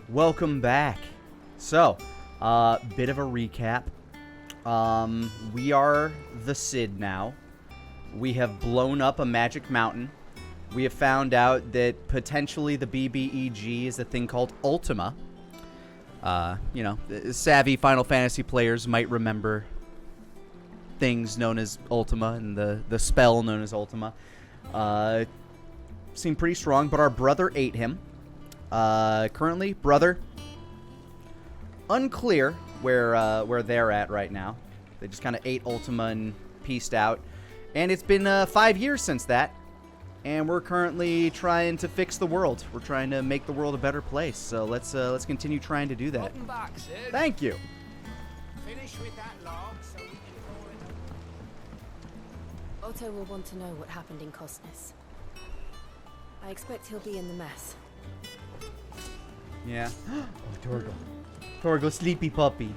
Welcome back. So, bit of a recap. We are the Cid now. We have blown up a magic mountain. We have found out that potentially the BBEG is a thing called Ultima. Savvy Final Fantasy players might remember things known as Ultima and the spell known as Ultima. Seemed pretty strong, but our brother ate him. Currently, brother, unclear where they're at right now. They just kind of ate Ultima and peaced out. And it's been 5 years since that. And we're currently trying to fix the world. We're trying to make the world a better place. So let's continue trying to do that. Welcome back, Sid. Thank you. Finish with that log so we can call it. Otto will want to know what happened in Cosnes. I expect he'll be in the mess. Yeah. Oh, Torgal. Torgal, sleepy puppy.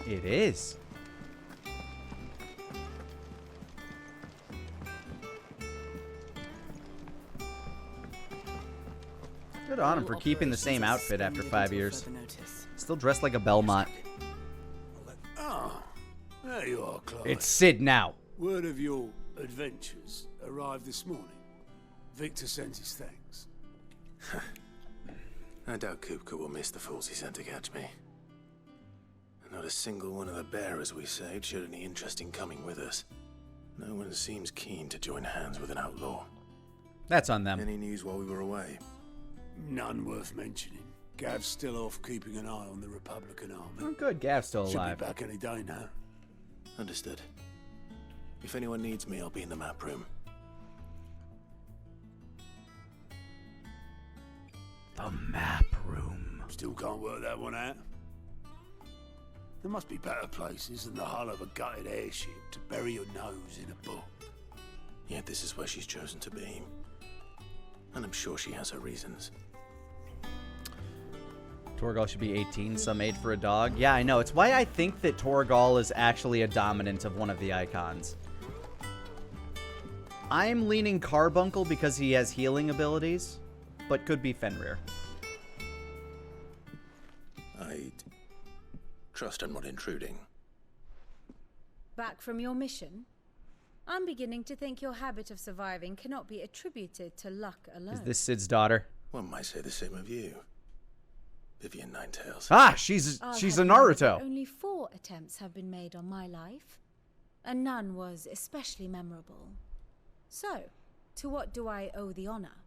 It is. Good on him for keeping the same outfit after 5 years. Still dressed like a Belmont. Ah, there you are, Clive. It's Cid now. Word of your adventures arrived this morning. Victor sent his thanks. I doubt Kupka will miss the fools he sent to catch me. Not a single one of the bearers we saved showed any interest in coming with us. No one seems keen to join hands with an outlaw. That's on them. Any news while we were away? None worth mentioning. Gav's still off keeping an eye on the Republican army. Oh, good. Gav's still Should alive. be back any day now. Understood. If anyone needs me, I'll be in the map room. The map room. Still can't work that one out. There must be better places than the hull of a gutted airship to bury your nose in a book. Yet this is where she's chosen to be. And I'm sure she has her reasons. Torgal should be 18, some age for a dog. Yeah, I know. It's why I think that Torgal is actually a dominant of one of the icons. I'm leaning Carbuncle because he has healing abilities, but could be Fenrir. I'd trust I'm not intruding. Back from your mission? I'm beginning to think your habit of surviving cannot be attributed to luck alone. Is this Sid's daughter? One might say the same of you, Vivian Ninetails. Ah, she's a Naruto. Only 4 attempts have been made on my life, and none was especially memorable. So, to what do I owe the honor?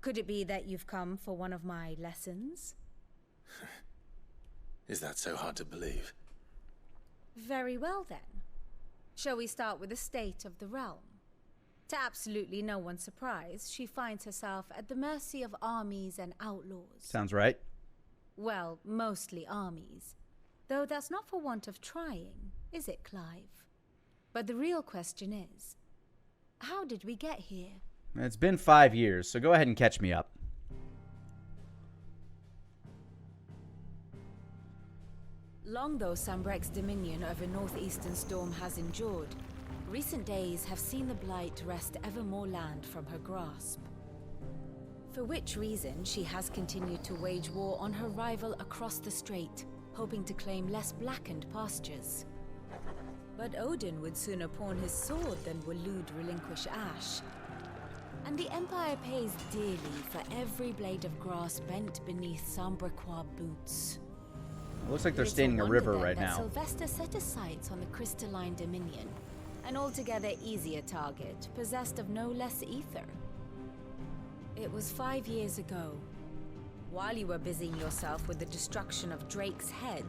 Could it be that you've come for one of my lessons? Is that so hard to believe? Very well then. Shall we start with the state of the realm? To absolutely no one's surprise, she finds herself at the mercy of armies and outlaws. Sounds right. Well, mostly armies. Though that's not for want of trying, is it, Clive? But the real question is, how did we get here? It's been 5 years, so go ahead and catch me up. Long though Sambrek's dominion over northeastern Storm has endured, recent days have seen the Blight wrest ever more land from her grasp. For which reason she has continued to wage war on her rival across the strait, hoping to claim less blackened pastures. But Odin would sooner pawn his sword than Waloed relinquish Ash. And the Empire pays dearly for every blade of grass bent beneath Sambrequois boots. It looks like they're Little staining a wonder river then right that now. Sylvester set his sights on the crystalline dominion, an altogether easier target, possessed of no less ether. It was 5 years ago, while you were busying yourself with the destruction of Drake's head,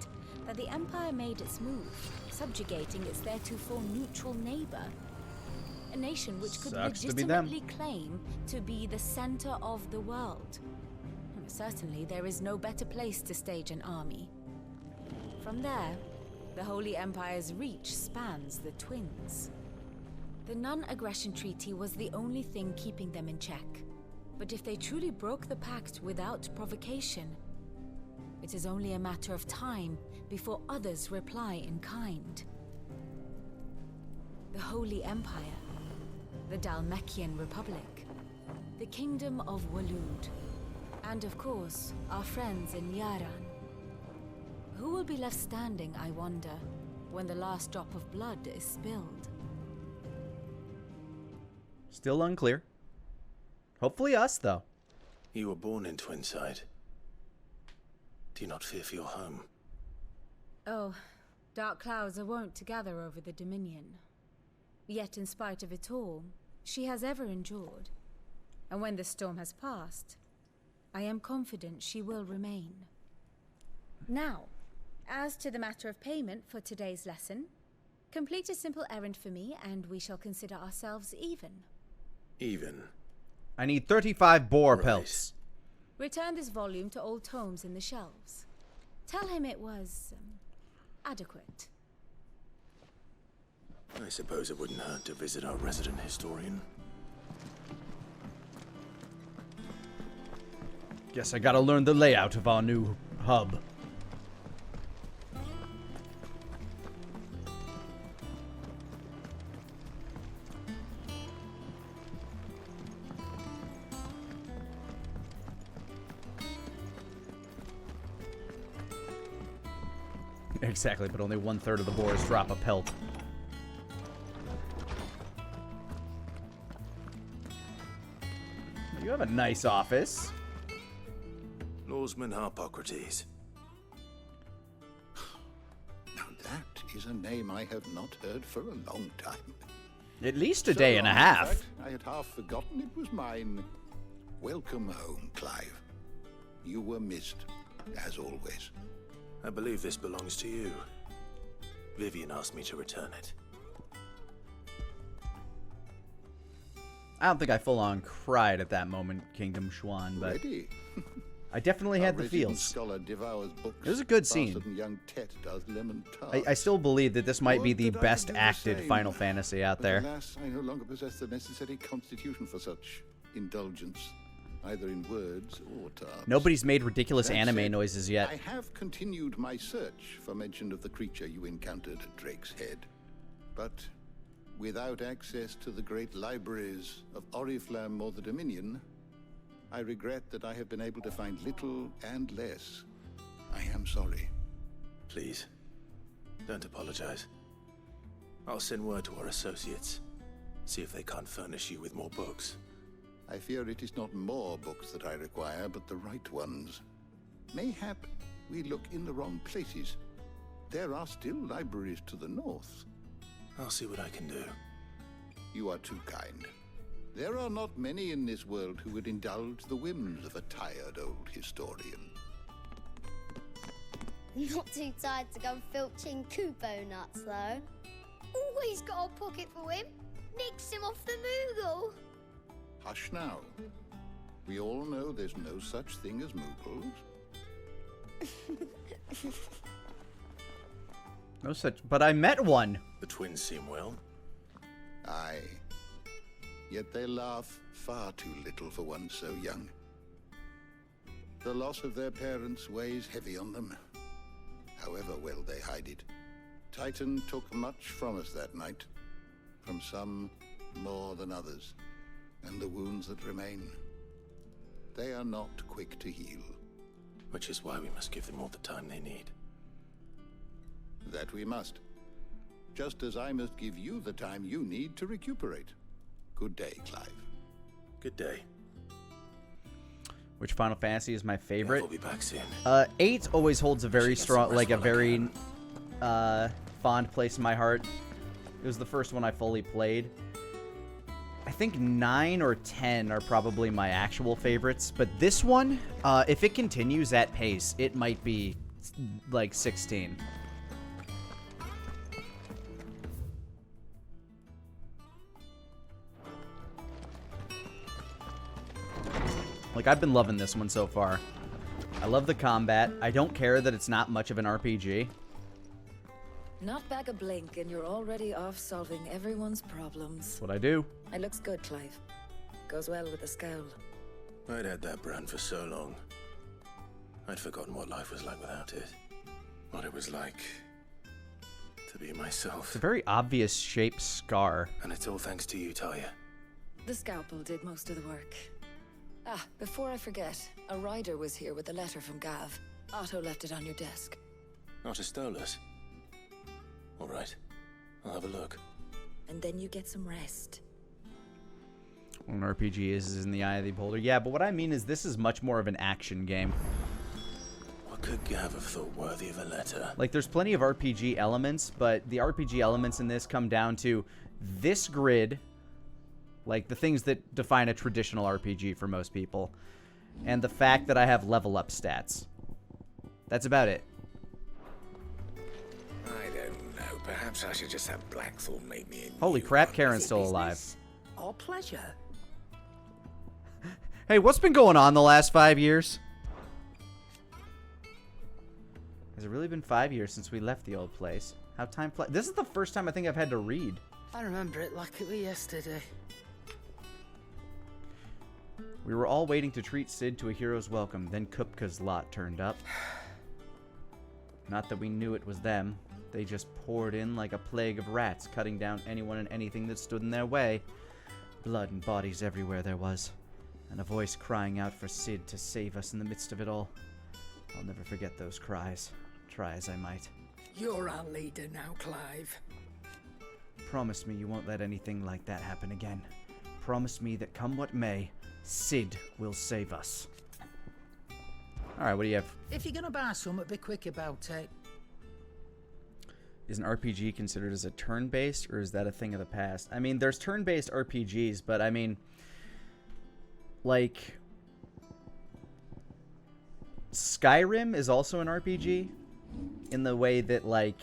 that the Empire made its move, subjugating its theretofore neutral neighbor. A nation which could Sucks to be them. legitimately claim to be the center of the world. Certainly, there is no better place to stage an army. From there, the Holy Empire's reach spans the Twins. The non-aggression treaty was the only thing keeping them in check. But if they truly broke the pact without provocation, it is only a matter of time before others reply in kind. The Holy Empire, the Dalmekian Republic, the Kingdom of Waloed, and of course, our friends in Yaran. Who will be left standing, I wonder, when the last drop of blood is spilled? Still unclear. Hopefully us, though. You were born in Twinside. Do you not fear for your home? Oh, dark clouds are wont to gather over the Dominion. Yet in spite of it all, she has ever endured. And when the storm has passed, I am confident she will remain. Now, as to the matter of payment for today's lesson, complete a simple errand for me and we shall consider ourselves even. Even? I need 35 boar Right. pelts. Return this volume to old tomes in the shelves. Tell him it was adequate. I suppose it wouldn't hurt to visit our resident historian. Guess I gotta learn the layout of our new hub. Exactly, but only 1/3 of the boars drop a pelt. You have a nice office. Lawsman Harpocrates. Now that is a name I have not heard for a long time. At least a So day and a long, in half. fact, I had half forgotten it was mine. Welcome home, Clive. You were missed, as always. I believe this belongs to you. Vivian asked me to return it. I don't think I full-on cried at that moment, Kingdom Schwan, but Ready? I definitely had Our the resident feels. scholar devours books. It was a good faster scene. than young Tet does lemon tart. I still believe that this might be Would the that I best could do the acted same. Final Fantasy out But there. Alas, I no longer possess the necessary constitution for such indulgence, either in words or terms. Nobody's made ridiculous That anime said, noises yet. I have continued my search for mention of the creature you encountered at Drake's Head. But without access to the great libraries of Oriflamme or the Dominion, I regret that I have been able to find little and less. I am sorry. Please, don't apologize. I'll send word to our associates. See if they can't furnish you with more books. I fear it is not more books that I require, but the right ones. Mayhap we look in the wrong places. There are still libraries to the north. I'll see what I can do. You are too kind. There are not many in this world who would indulge the whims of a tired old historian. Not too tired to go filching Kupo nuts, though. Always got a pocket for him. Nicks him off the Moogle. Hush now. We all know there's no such thing as Moogles. No such, but I met one. The twins seem well. Aye. Yet they laugh far too little for one so young. The loss of their parents weighs heavy on them, however well they hide it. Titan took much from us that night, from some more than others, and the wounds that remain, they are not quick to heal. Which is why we must give them all the time they need. That we must. Just as I must give you the time you need to recuperate. Good day, Clive. Good day. Which Final Fantasy is my favorite? We'll be back soon. 8 always holds a very Should get some strong, rest like a while I very can. fond place in my heart. It was the first one I fully played. I think 9 or 10 are probably my actual favorites, but this one, if it continues at pace, it might be like 16. Like, I've been loving this one so far. I love the combat. I don't care that it's not much of an RPG. Not back a blink and you're already off solving everyone's problems. That's what I do. It looks good, Clive. Goes well with the scowl. I'd had that brand for so long. I'd forgotten what life was like without it. What it was like to be myself. It's a very obvious shaped scar. And it's all thanks to you, Talia. The scalpel did most of the work. Ah, before I forget, a rider was here with a letter from Gav. Otto left it on your desk. Otto stole us. All right. I'll have a look. And then you get some rest. An RPG is in the eye of the beholder. Yeah, but what I mean is this is much more of an action game. What could Gav have thought worthy of a letter? Like, there's plenty of RPG elements, but the RPG elements in this come down to this grid, like the things that define a traditional RPG for most people, and the fact that I have level up stats. That's about it. I don't know. Perhaps I should just have Blackthorn make me a Holy new crap, one. Karen's Is it still alive. business or pleasure? Hey, what's been going on the last 5 years? Has it really been 5 years since we left the old place? How time flies. This is the first time I think I've had to read. I remember it like it was yesterday. We were all waiting to treat Sid to a hero's welcome. Then Kupka's lot turned up. Not that we knew it was them. They just poured in like a plague of rats, cutting down anyone and anything that stood in their way. Blood and bodies everywhere there was. And a voice crying out for Sid to save us in the midst of it all. I'll never forget those cries, try as I might. You're our leader now, Clive. Promise me you won't let anything like that happen again. Promise me that come what may, Sid will save us. Alright, what do you have? If you're gonna buy something, be quick about it. Is an RPG considered as a turn-based, or is that a thing of the past? I mean, there's turn-based RPGs, but I mean, like, Skyrim is also an RPG in the way that, like,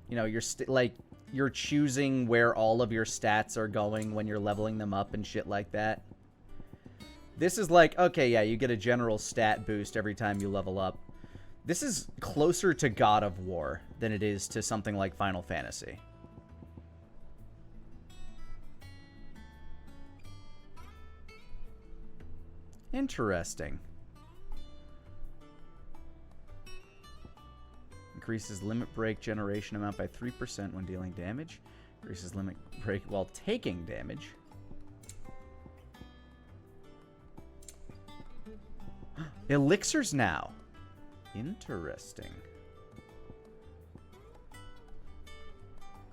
you know, you're choosing where all of your stats are going when you're leveling them up and shit like that. This is like, okay, yeah, you get a general stat boost every time you level up. This is closer to God of War than it is to something like Final Fantasy. Interesting. Increases limit break generation amount by 3% when dealing damage. Increases limit break while taking damage. Elixirs now. Interesting.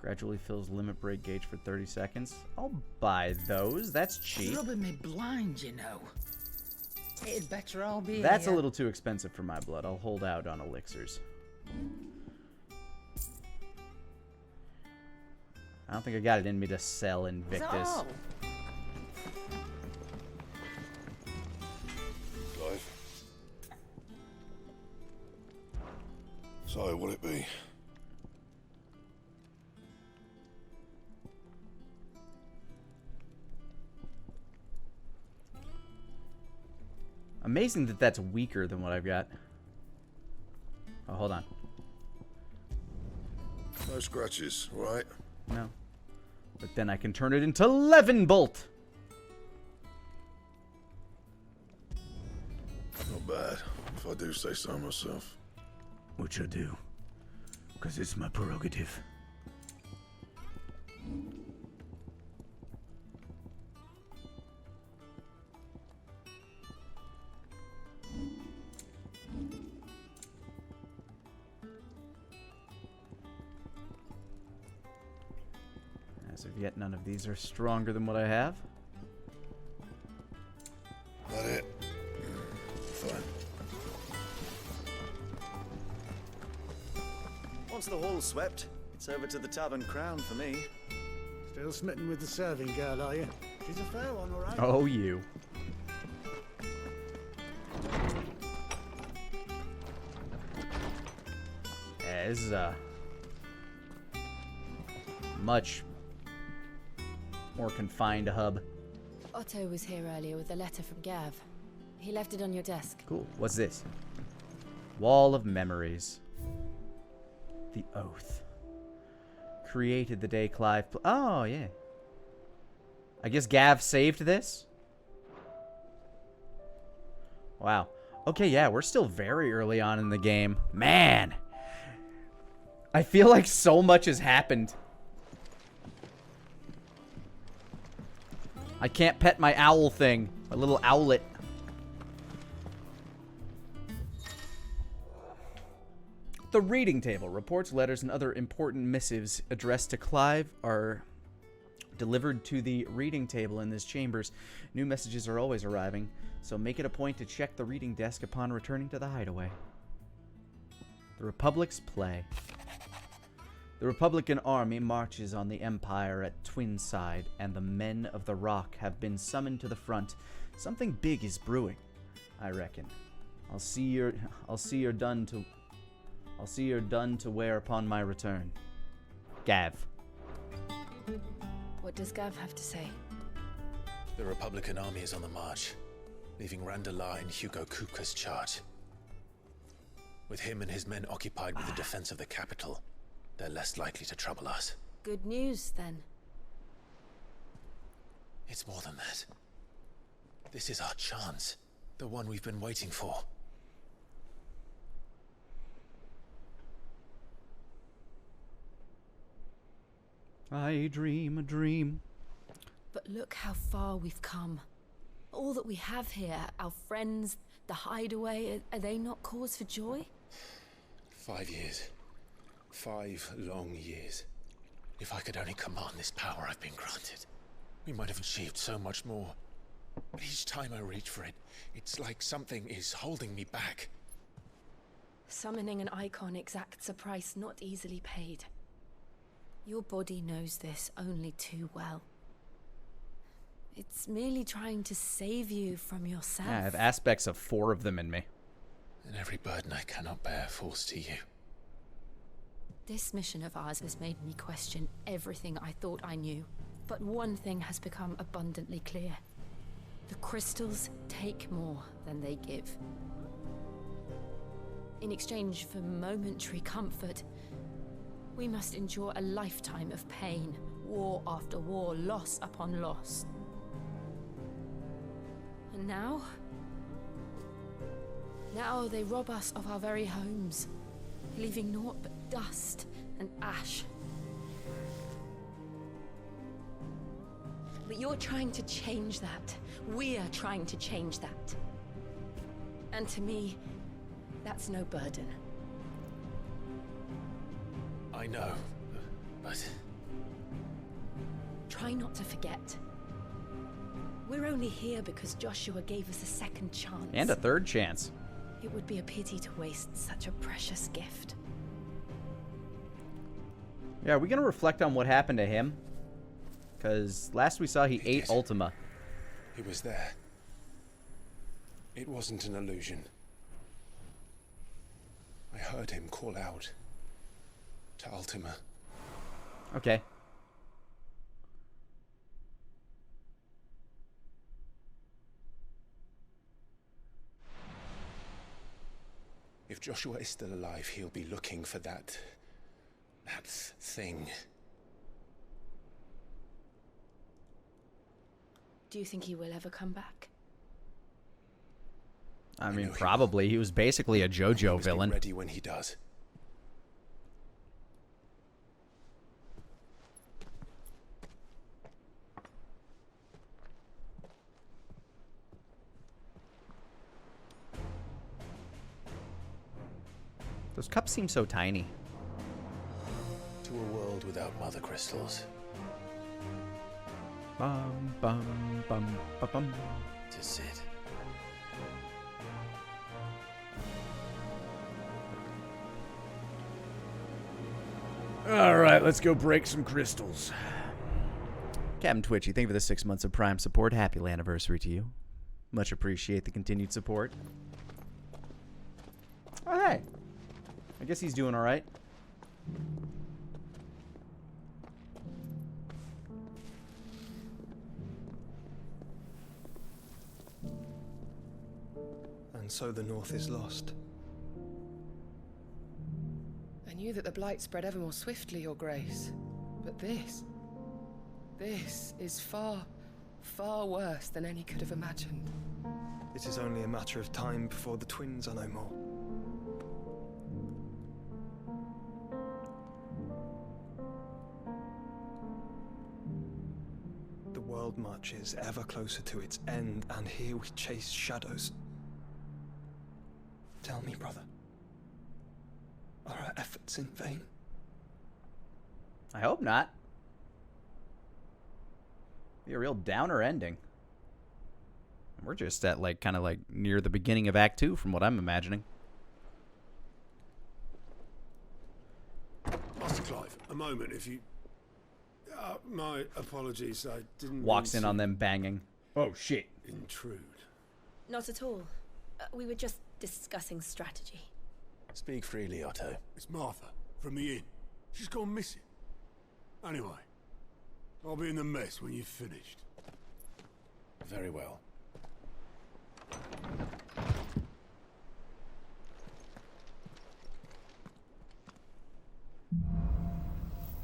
Gradually fills limit break gauge for 30 seconds. I'll buy those. That's cheap. It's rubbing me blind, you know. It'd better all be. That's a little too expensive for my blood. I'll hold out on elixirs. I don't think I got it in me to sell Invictus. So, Clive. So, what'll it be? Amazing that that's weaker than what I've got. Oh, hold on. No scratches, right? No. But then I can turn it into Levenbolt. Not bad, if I do say so myself. Which I do, because it's my prerogative. As of yet, none of these are stronger than what I have. That it? Fine. Once the hall's swept, it's over to the Tavern Crown for me. Still smitten with the serving girl, are you? She's a fair one, all right. Oh, you. Yeah, this is a much more confined hub. Otto was here earlier with a letter from Gav. He left it on your desk. Cool. What's this? Wall of Memories. The Oath. Created the day Clive... Oh, yeah. I guess Gav saved this? Wow. Okay, yeah, we're still very early on in the game. Man. I feel like so much has happened. I can't pet my owl thing. My little owlet. The reading table. Reports, letters, and other important missives addressed to Clive are delivered to the reading table in this chambers. New messages are always arriving, so make it a point to check the reading desk upon returning to the hideaway. The Republic's play. The Republican army marches on the Empire at Twinside, and the men of the Rock have been summoned to the front. Something big is brewing, I reckon. I'll see you're done to wear upon my return. Gav. What does Gav have to say? The Republican army is on the march, leaving Randalar in Hugo Kupka's charge. With him and his men occupied with the defense of the capital, they're less likely to trouble us. Good news, then. It's more than that. This is our chance. The one we've been waiting for. I dream a dream. But look how far we've come. All that we have here, our friends, the hideaway, are they not cause for joy? 5 years. 5 long years. If I could only command this power I've been granted, we might have achieved so much more. But each time I reach for it, it's like something is holding me back. Summoning an icon exacts a price not easily paid. Your body knows this only too well. It's merely trying to save you from yourself. Yeah, I have aspects of 4 of them in me. And every burden I cannot bear falls to you. This mission of ours has made me question everything I thought I knew. But one thing has become abundantly clear. The crystals take more than they give. In exchange for momentary comfort, we must endure a lifetime of pain, war after war, loss upon loss. And now they rob us of our very homes, leaving naught but dust and ash. But you're trying to change that. We're trying to change that. And to me, that's no burden. I know, but... Try not to forget. We're only here because Joshua gave us a second chance. And a third chance. It would be a pity to waste such a precious gift. Yeah, are we going to reflect on what happened to him? Because last we saw he ate did. Ultima. He was there. It wasn't an illusion. I heard him call out to Ultima. Okay. If Joshua is still alive, he'll be looking for that thing. Do you think he will ever come back? I mean, probably. He was basically a JoJo villain. Ready when he does. Those cups seem so tiny. To a world without mother crystals. Bum, bum, bum, bum, bum. To Sid. All right, let's go break some crystals. Captain Twitchy, thank you for the 6 months of Prime support. Happy anniversary to you. Much appreciate the continued support. Oh, hey. I guess he's doing all right. And so the North is lost. I knew that the Blight spread ever more swiftly, Your Grace. But this is far, far worse than any could have imagined. It is only a matter of time before the twins are no more. The world marches ever closer to its end, and here we chase shadows. Tell me, brother, are our efforts in vain? I hope not. Be a real downer ending. We're just at like kind of like near the beginning of Act 2 from what I'm imagining. Master Clive, a moment, if you... my apologies, I didn't... Walks in on them banging. Oh, shit. Intrude. Not at all. We were just discussing strategy. Speak freely, Otto. It's Martha, from the inn. She's gone missing. Anyway, I'll be in the mess when you've finished. Very well.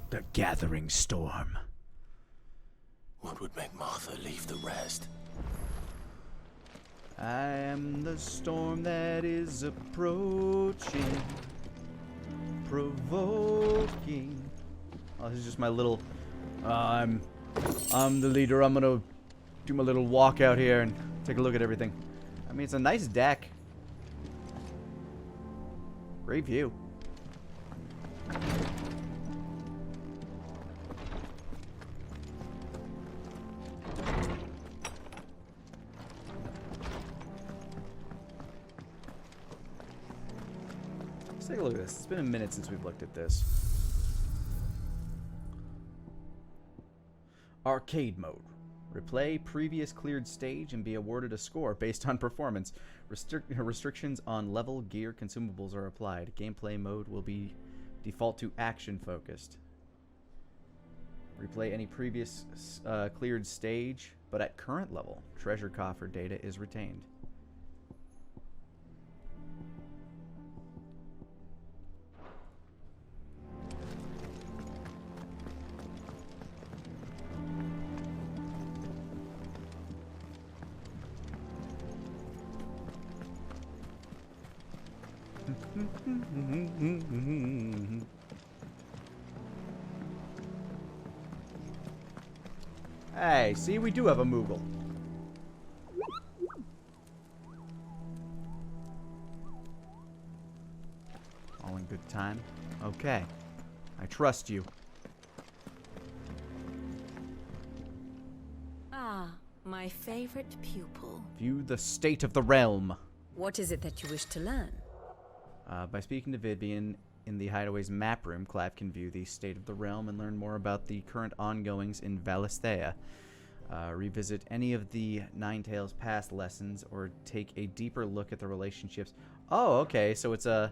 The gathering storm. What would make Martha leave the rest? I am the storm that is approaching, provoking. Oh, this is just my little. I'm the leader. I'm gonna do my little walk out here and take a look at everything. I mean, it's a nice deck. Great view. Let's take a look at this. It's been a minute since we've looked at this. Arcade mode. Replay previous cleared stage and be awarded a score based on performance. Restrictions on level, gear, consumables are applied. Gameplay mode will be default to action focused. Replay any previous cleared stage, but at current level. Treasure coffer data is retained. Hey, see, we do have a Moogle. All in good time. Okay. I trust you. Ah, my favorite pupil. View the state of the realm. What is it that you wish to learn? By speaking to Vivian in the Hideaway's map room, Clav can view the state of the realm and learn more about the current ongoings in Valisthea. Revisit any of the Ninetales past lessons or take a deeper look at the relationships. Oh, okay, so it's a...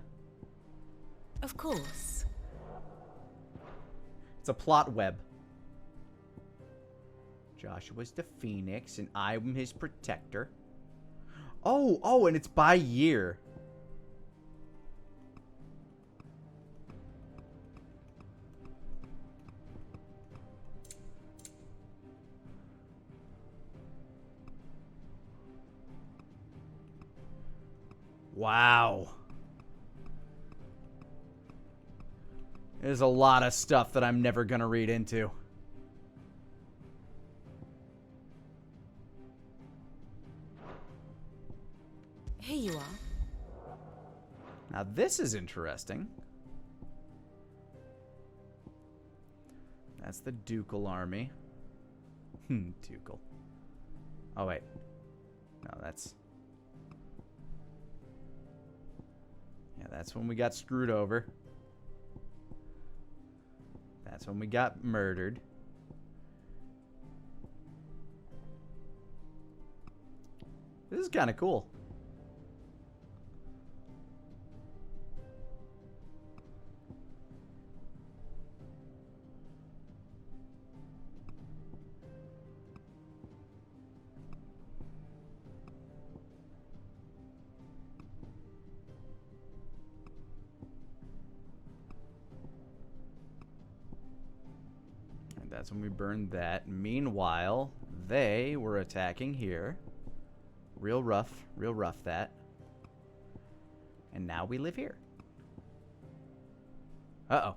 Of course. It's a plot web. Joshua's the Phoenix and I'm his protector. Oh, and it's by year. Wow. There's a lot of stuff that I'm never going to read into. Here you are. Now this is interesting. That's the Ducal army. Ducal. Oh, wait. No, that's... Yeah, that's when we got screwed over. That's when we got murdered. This is kind of cool. That's when we burned that. Meanwhile, they were attacking here. Real rough that. And now we live here. Uh-oh.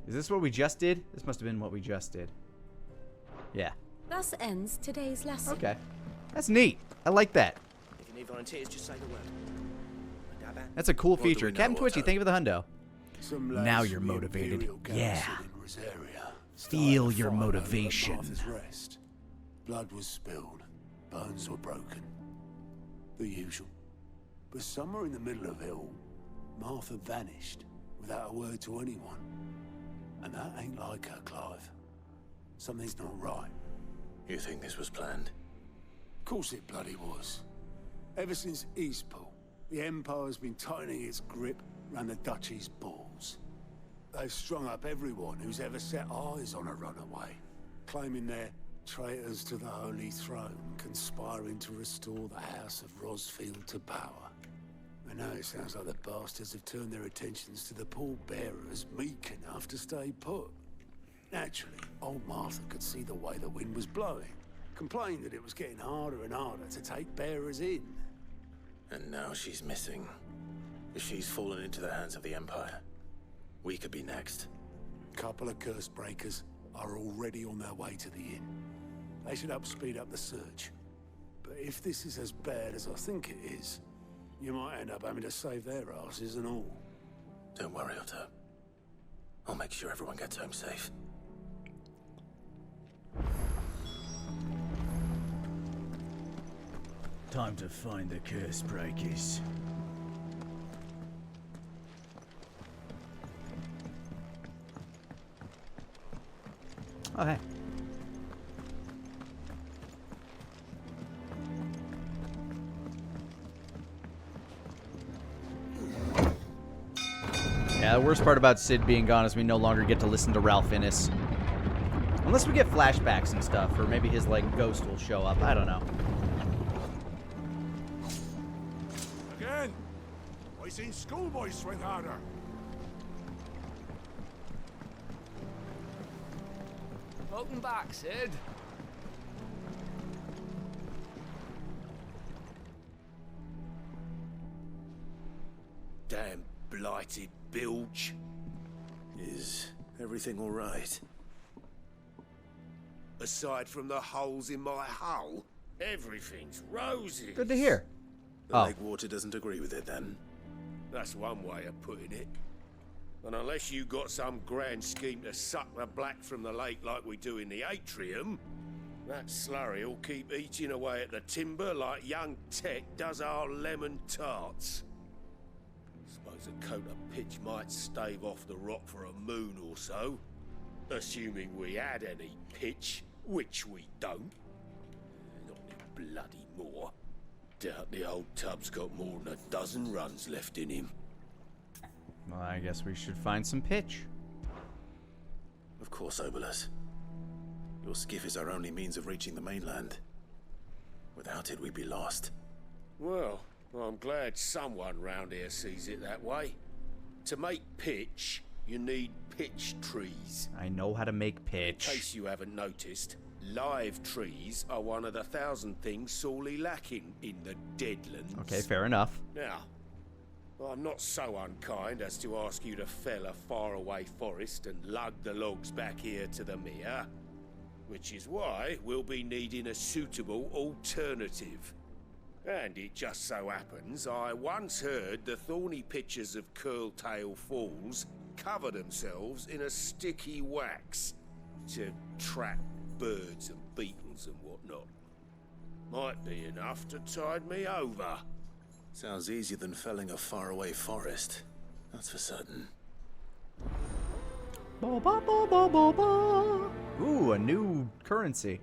Is this what we just did? This must have been what we just did. Yeah. Thus ends today's lesson. Okay. That's neat. I like that. If you need volunteers, just say the word. That's a cool What do feature. we know, Captain Twitchy, Otto? thank you for the hundo. Some lads Now you're from the motivated. Imperial Yeah. garrison in Rosaria Feel started a your fight over motivation. Martha's Rest. Blood was spilled. Bones were broken. The usual. But somewhere in the middle of it all, Martha vanished without a word to anyone. And that ain't like her, Clive. Something's not right. You think this was planned? Of course it bloody was. Ever since Eastpool, the Empire's been tightening its grip around the Duchy's balls. They've strung up everyone who's ever set eyes on a runaway, claiming they're traitors to the Holy Throne, conspiring to restore the House of Rosfield to power. And now it sounds like the bastards have turned their attentions to the pallbearers meek enough to stay put. Naturally, old Martha could see the way the wind was blowing, complained that it was getting harder and harder to take bearers in. And now she's missing. If she's fallen into the hands of the Empire, we could be next. Couple of curse breakers are already on their way to the inn. They should help speed up the search. But if this is as bad as I think it is, you might end up having to save their asses and all. Don't worry, Otto. I'll make sure everyone gets home safe. Time to find the curse breakers. Oh, hey. Yeah, the worst part about Sid being gone is we no longer get to listen to Ralph Innes. Unless we get flashbacks and stuff, or maybe his, like, ghost will show up. I don't know. Again! I seen schoolboys swing harder. Welcome back, Sid. Damn blighted bilge. Is everything all right? Aside from the holes in my hull, everything's rosy. Good to hear. The lake water doesn't agree with it, then? That's one way of putting it. And unless you got some grand scheme to suck the black from the lake like we do in the atrium, that slurry will keep eating away at the timber like young Tech does our lemon tarts. Suppose a coat of pitch might stave off the rot for a moon or so, assuming we had any pitch, which we don't. Not any bloody more. Doubt the old tub's got more than a dozen runs left in him. Well, I guess we should find some pitch. Of course, Obolus. Your skiff is our only means of reaching the mainland. Without it, we'd be lost. Well, I'm glad someone round here sees it that way. To make pitch, you need pitch trees. I know how to make pitch. In case you haven't noticed, live trees are one of the 1,000 things sorely lacking in the Deadlands. Okay, fair enough. Now, I'm not so unkind as to ask you to fell a faraway forest and lug the logs back here to the mere, which is why we'll be needing a suitable alternative. And it just so happens I once heard the thorny pitchers of Curltail Falls cover themselves in a sticky wax to trap birds and beetles and whatnot. Might be enough to tide me over. Sounds easier than felling a faraway forest. That's for certain. Ba, ba, ba, ba, ba, ba. Ooh, a new currency.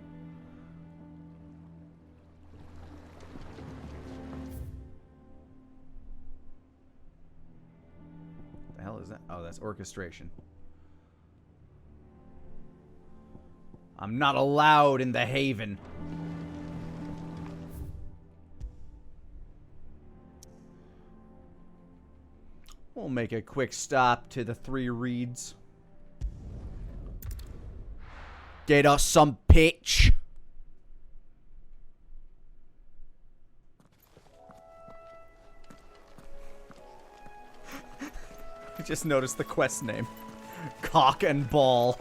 The hell is that? Oh, that's orchestration. I'm not allowed in the Haven. We'll make a quick stop to the 3 reeds. Get us some pitch. I just noticed the quest name. Cock and Ball.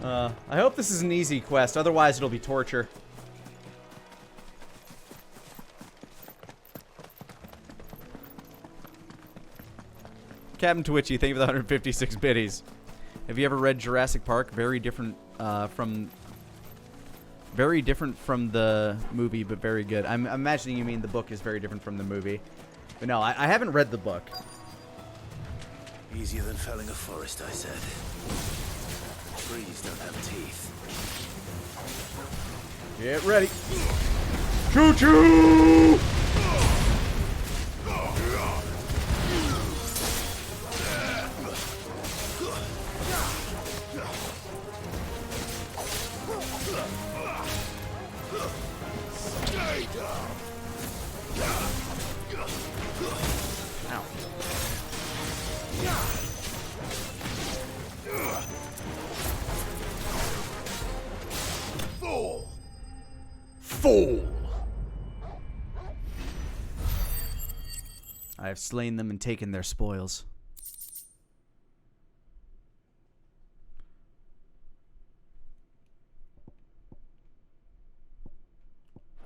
I hope this is an easy quest, otherwise it'll be torture. Captain Twitchy, thank you for the 156 biddies. Have you ever read Jurassic Park? Very different from the movie, but very good. I'm imagining you mean the book is very different from the movie. But no, I haven't read the book. Easier than felling a forest, I said. Trees don't have teeth. Get ready. Choo-choo! Fool! I have slain them and taken their spoils.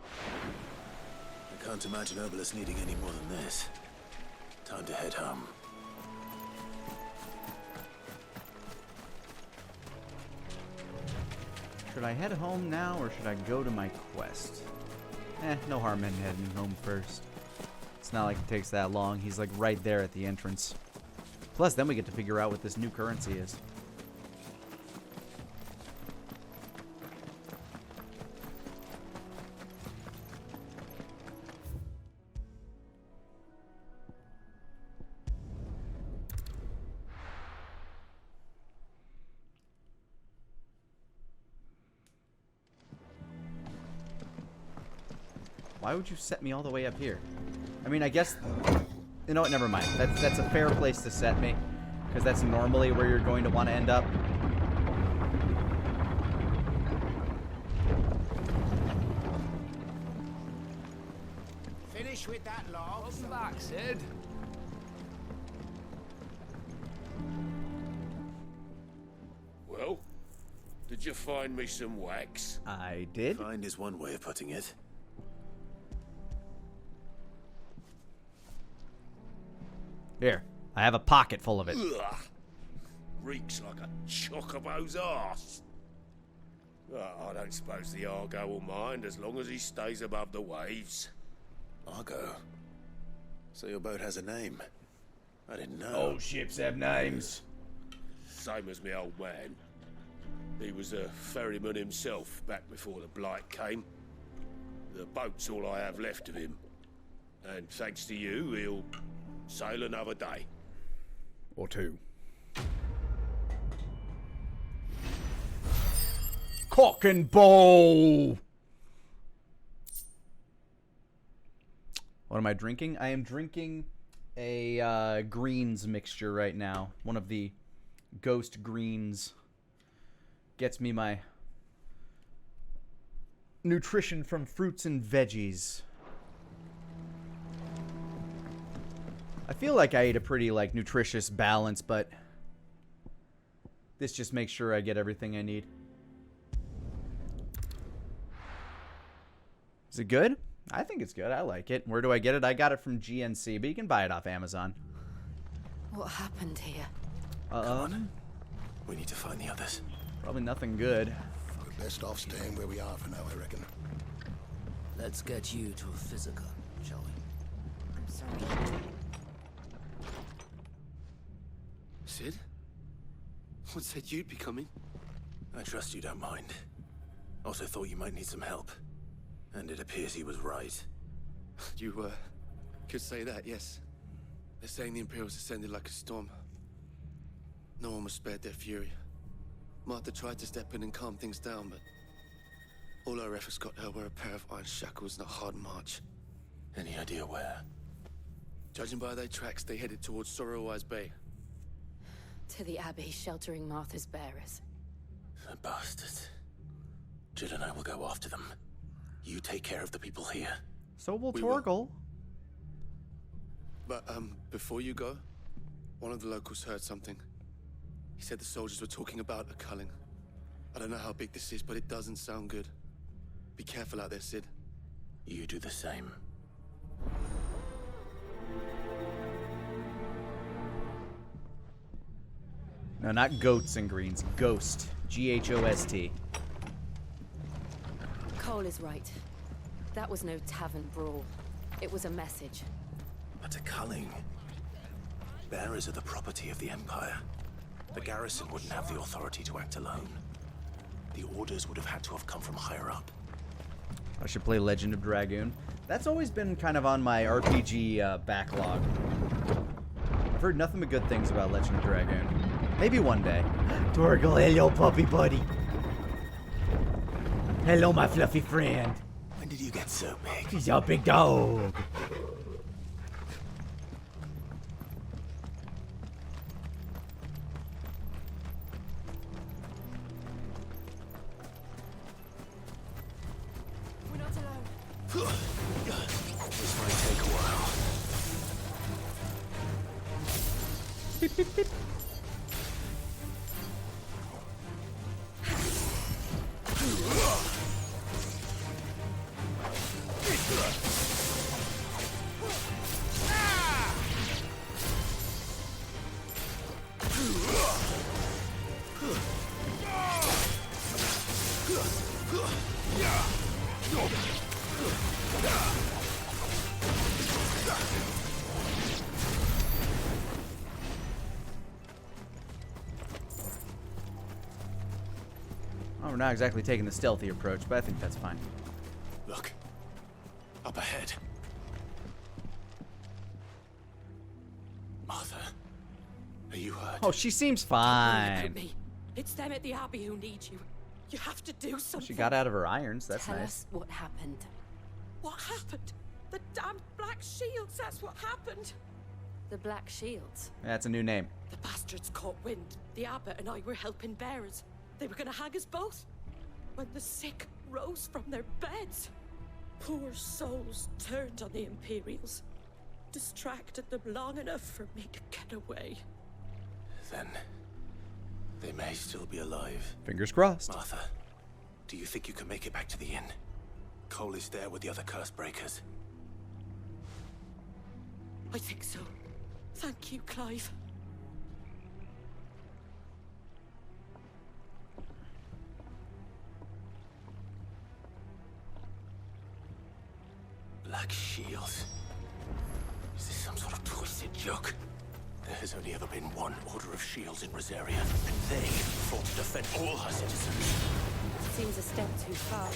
I can't imagine Obelisk needing any more than this. Time to head home. Should I head home now, or should I go to my quest? No harm in heading home first. It's not like it takes that long. He's like right there at the entrance. Plus, then we get to figure out what this new currency is. Why would you set me all the way up here? I mean, I guess... You know what? Never mind. That's a fair place to set me. Because that's normally where you're going to want to end up. Finish with that log. Welcome back, Sid. Well, did you find me some wax? I did. Find is one way of putting it. Here, I have a pocket full of it. Ugh. Reeks like a chocobo's arse. I don't suppose the Argo will mind as long as he stays above the waves. Argo? So your boat has a name? I didn't know. Old ships have names. Same as me old man. He was a ferryman himself back before the Blight came. The boat's all I have left of him. And thanks to you, he'll sail another day. Or two. Cock and ball! What am I drinking? I am drinking a greens mixture right now. One of the ghost greens. Gets me my nutrition from fruits and veggies. I feel like I ate a pretty, like, nutritious balance, but this just makes sure I get everything I need. Is it good? I think it's good. I like it. Where do I get it? I got it from GNC, but you can buy it off Amazon. What happened here? Come on. We need to find the others. Probably nothing good. We're best off staying where we are for now, I reckon. Let's get you to a physical, shall we? I'm sorry. Sid? What said you'd be coming? I trust you don't mind. Also thought you might need some help. And it appears he was right. You, could say that, yes. They're saying the Imperials ascended like a storm. No one was spared their fury. Martha tried to step in and calm things down, but all our efforts got her were a pair of iron shackles and a hard march. Any idea where? Judging by their tracks, they headed towards Sorrowwise Bay. To the Abbey, sheltering Martha's bearers. The bastards. Jill and I will go after them. You take care of the people here. So will We Torgal. But, before you go, one of the locals heard something. He said the soldiers were talking about a culling. I don't know how big this is, but it doesn't sound good. Be careful out there, Sid. You do the same. No, not goats and greens. Ghost. G-H-O-S-T. Cole is right. That was no tavern brawl. It was a message. But a culling. Bearers are the property of the Empire. The garrison wouldn't have the authority to act alone. The orders would have had to have come from higher up. I should play Legend of Dragoon. That's always been kind of on my RPG backlog. I've heard nothing but good things about Legend of Dragoon. Maybe one day. Torgal, hello, puppy buddy. Hello, my fluffy friend. When did you get so big? He's a big dog. We're not alone. This might take a while. Beep, beep, beep. Oh, we're not exactly taking the stealthy approach, but I think that's fine. Look. Up ahead. Martha. Are you hurt? Oh, she seems Look fine. at me. It's them at the Abbey who need you. You have to do something. She got out of her irons. That's Tell nice. us what happened. What happened? The damned Black Shields, that's what happened. The Black Shields. That's a new name. The bastards caught wind. The abbot and I were helping bearers. They were gonna hang us both. When the sick rose from their beds, poor souls turned on the Imperials. Distracted them long enough for me to get away. Then they may still be alive. Fingers crossed. Martha, do you think you can make it back to the inn? Cole is there with the other curse breakers. I think so. Thank you, Clive. Black Shields. Is this some sort of twisted joke? There has only ever been one Order of Shields in Rosaria, and they fought to defend all her citizens. Seems a step too far,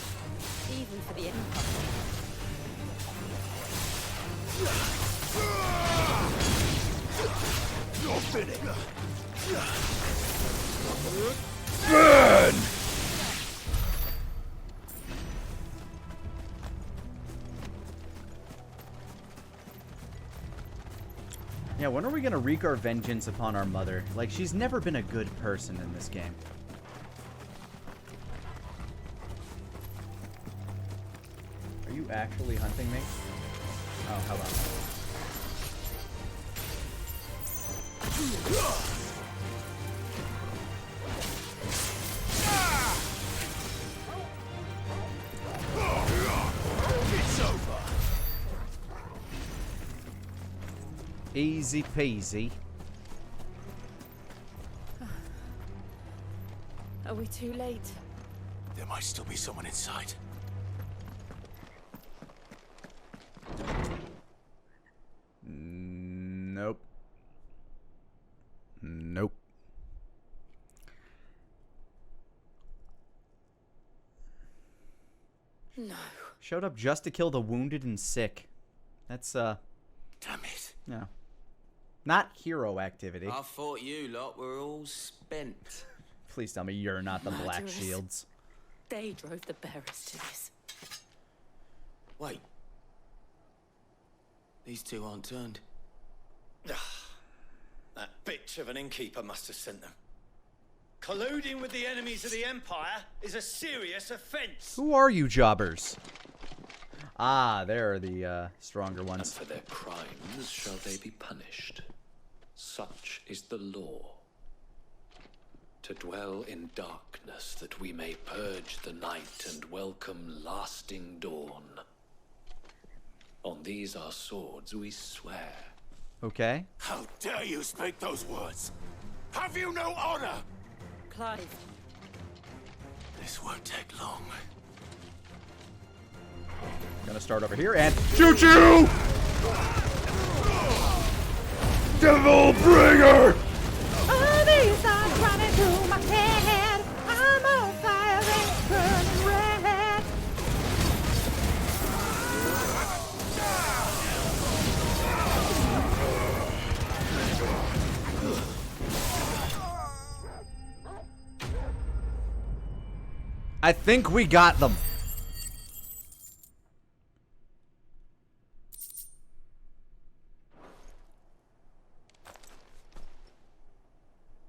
even for the Empire. You're finished. Burn! Yeah, when are we gonna wreak our vengeance upon our mother? Like, she's never been a good person in this game. Are you actually hunting me? Oh, hello. It's over. Easy peasy. Are we too late? There might still be someone inside. Nope. Nope. No. Showed up just to kill the wounded and sick. That's, Damn it. no. Not hero activity. I thought you lot were all spent. Please tell me you're not the Black Murderers. Shields. They drove the bearers to this. Wait. These two aren't turned. They That bitch of an innkeeper must have sent them. Colluding with the enemies of the Empire is a serious offense. Who are you jobbers? Ah, there are the stronger ones. And for their crimes shall they be punished. Such is the law. To dwell in darkness that we may purge the night and welcome lasting dawn. On these our swords we swear. Okay. How dare you speak those words? Have you no honor? Clive. This won't take long. I'm gonna start over here and choo-choo! Devil Bringer! All these thoughts running through my head. I'm on fire and burning red. I think we got them.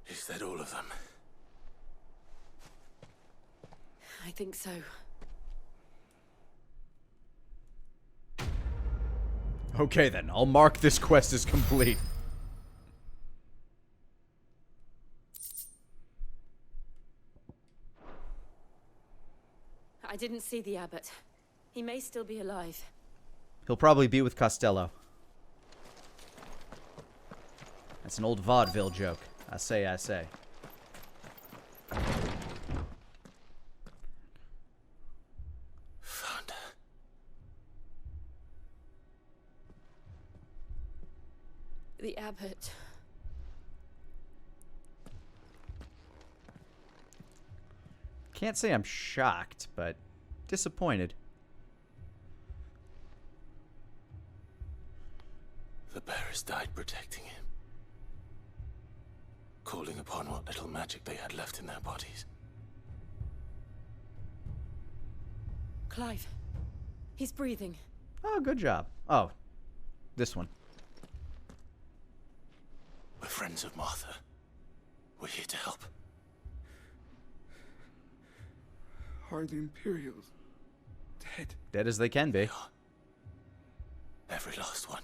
Is that all of them? I think so. Okay then, I'll mark this quest as complete. I didn't see the abbot. He may still be alive. He'll probably be with Costello. That's an old vaudeville joke. I say. Found her. The abbot. Can't say I'm shocked, but disappointed. The bearers died protecting him. Calling upon what little magic they had left in their bodies. Clive. He's breathing. Oh, good job. Oh, this one. We're friends of Martha. We're here to help. Are the Imperials dead? Dead as they can be. Every last one.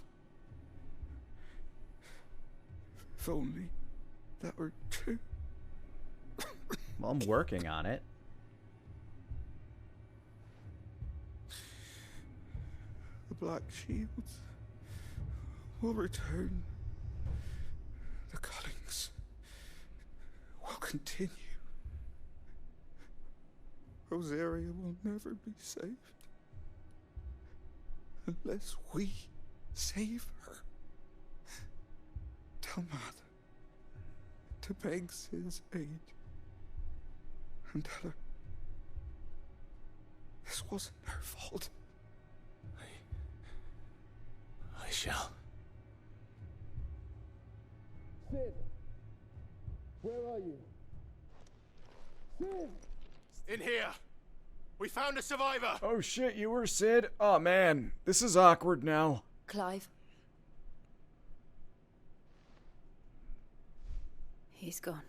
If only that were true. Well, I'm working on it. The Black Shields will return. The cullings will continue. Rosaria will never be saved unless we save her. Tell Mother to beg Sid's aid and tell her this wasn't her fault. I shall. Sid! Where are you? Sid! In here! We found a survivor! Oh shit, you were Sid? Oh man, this is awkward now. Clive. He's gone.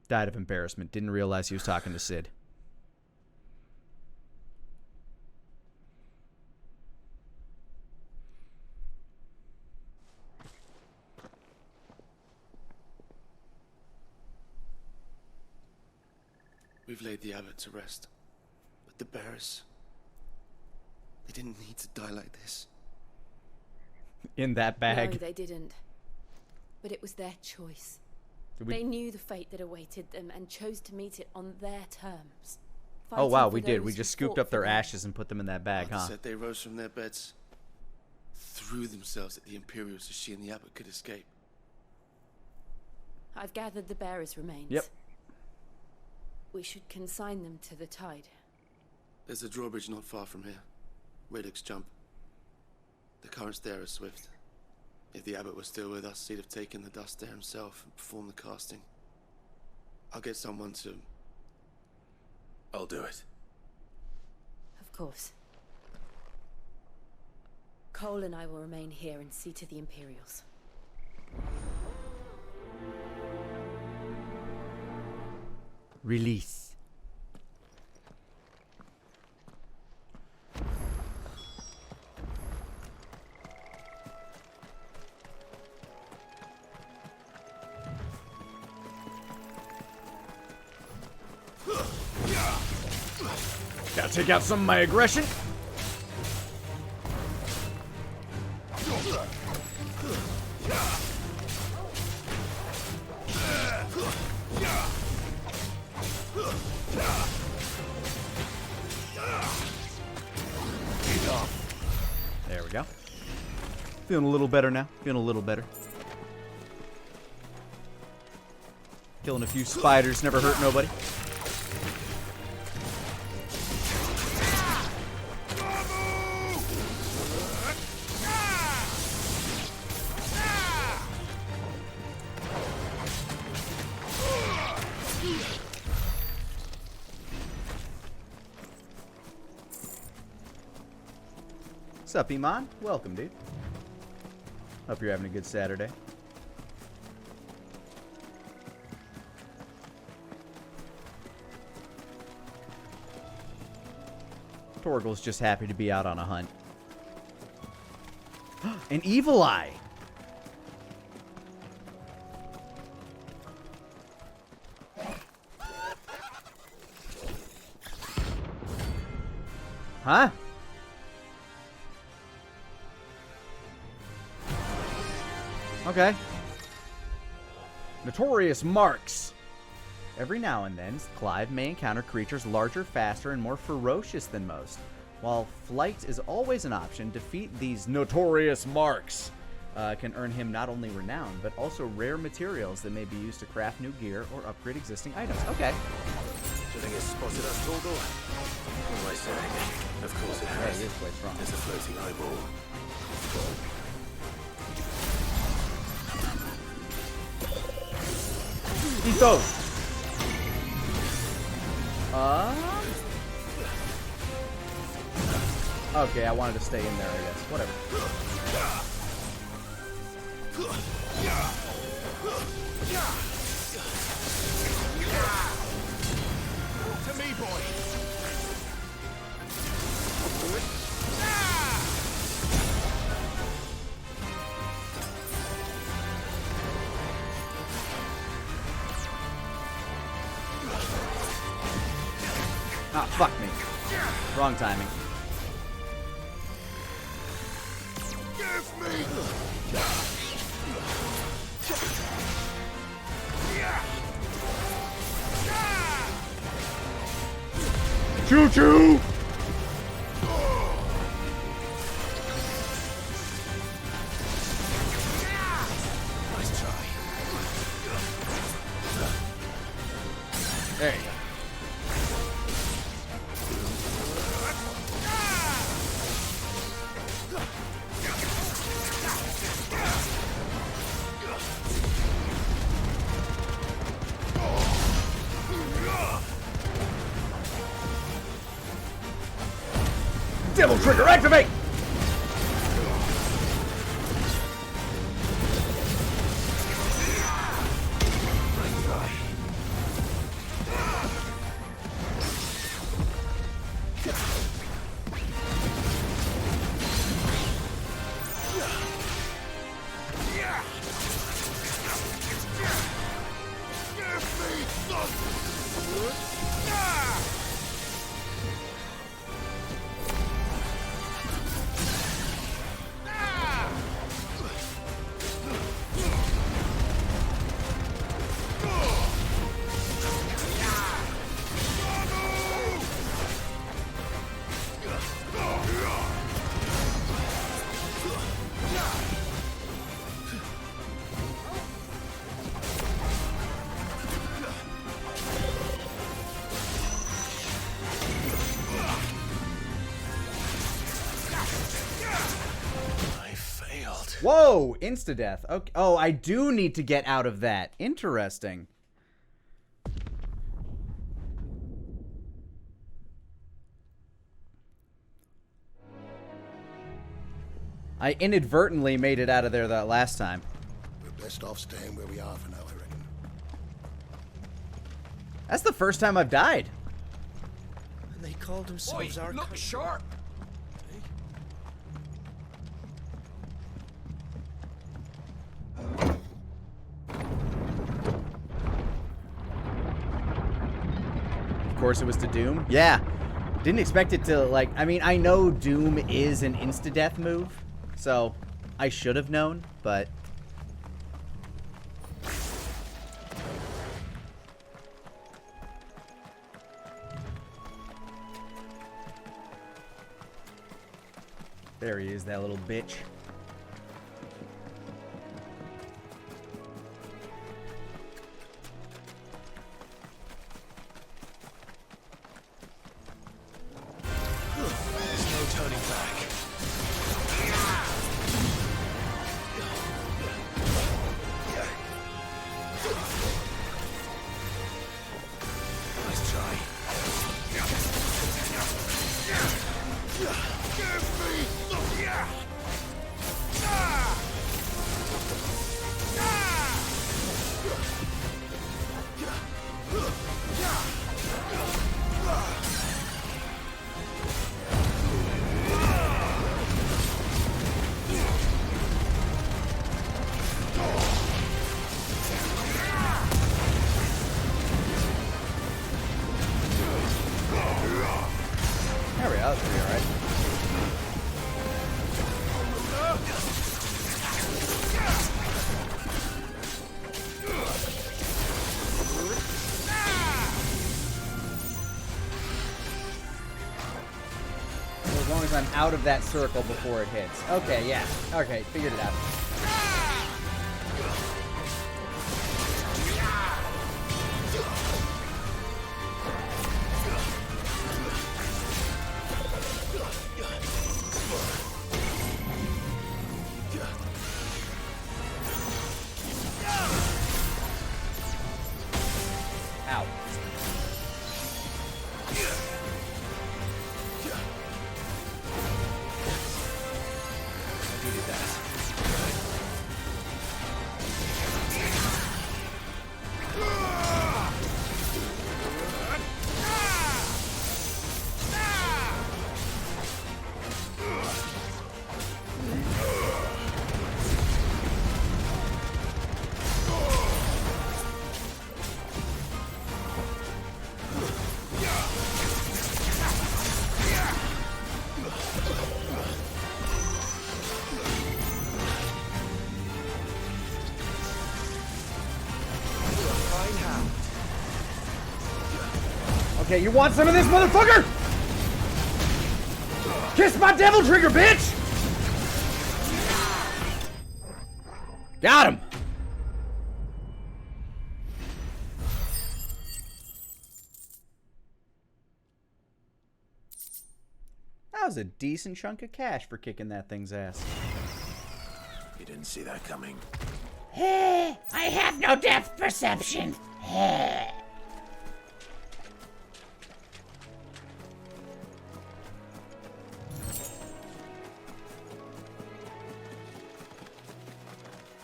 Died of embarrassment. Didn't realize he was talking to Sid. We've laid the abbot to rest. But the bearers, they didn't need to die like this. In that bag. No, they didn't. But it was their choice. Did we... They knew the fate that awaited them and chose to meet it on their terms. Oh wow, Fighting we for did. those We who just scooped fought up their for them. ashes and put them in that bag, Martha huh? said they rose from their beds, threw themselves at the Imperials so she and the abbot could escape. I've gathered the bearers' remains. Yep. We should consign them to the tide. There's a drawbridge not far from here. Radix Jump. The currents there are swift. If the abbot was still with us, he'd have taken the dust there himself and performed the casting. I'll get someone to... I'll do it. Of course. Cole and I will remain here and see to the Imperials. Release. Gotta take out some of my aggression. There we go. Feeling a little better now. Feeling a little better. Killing a few spiders never hurt nobody. What's up, Iman? Welcome, dude. Hope you're having a good Saturday. Torgal's just happy to be out on a hunt. An evil eye! Huh? Okay. Notorious marks. Every now and then, Clive may encounter creatures larger, faster, and more ferocious than most. While flight is always an option, defeat these notorious marks can earn him not only renown, but also rare materials that may be used to craft new gear or upgrade existing items. Okay. Do you think it's spotted us, Torgal? What am I saying? Of course it has. Yeah, he is quite strong. There's a floating eyeball. Eat those. Okay, I wanted to stay in there, I guess. Whatever. To me, boy. Ah, fuck me. Wrong timing. Give me. Choo-choo! Nice try. There you go. Devil trigger, activate! Whoa! Insta-death. Okay. Oh, I do need to get out of that. Interesting. I inadvertently made it out of there that last time. Best off staying where we are for now, I reckon. That's the first time I've died. And they called themselves our look sharp. Of course it was to Doom. Yeah. Didn't expect it to, like, I mean, I know Doom is an insta-death move, so I should have known, but... There he is, that little bitch. There's no turning back. Nice try. There we go, that's pretty alright. So as long as I'm out of that circle before it hits. Okay, yeah. Okay, figured it out. Ow. Needed that. Okay, you want some of this, motherfucker? Kiss my devil trigger, bitch! Got him! That was a decent chunk of cash for kicking that thing's ass. You didn't see that coming. I have no depth perception.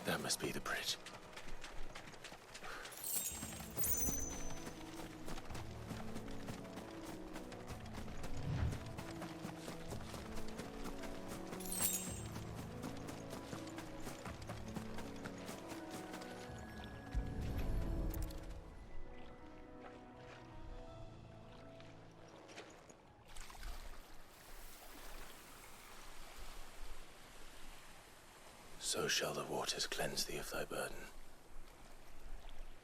That must be the bridge. So shall the waters cleanse thee of thy burden,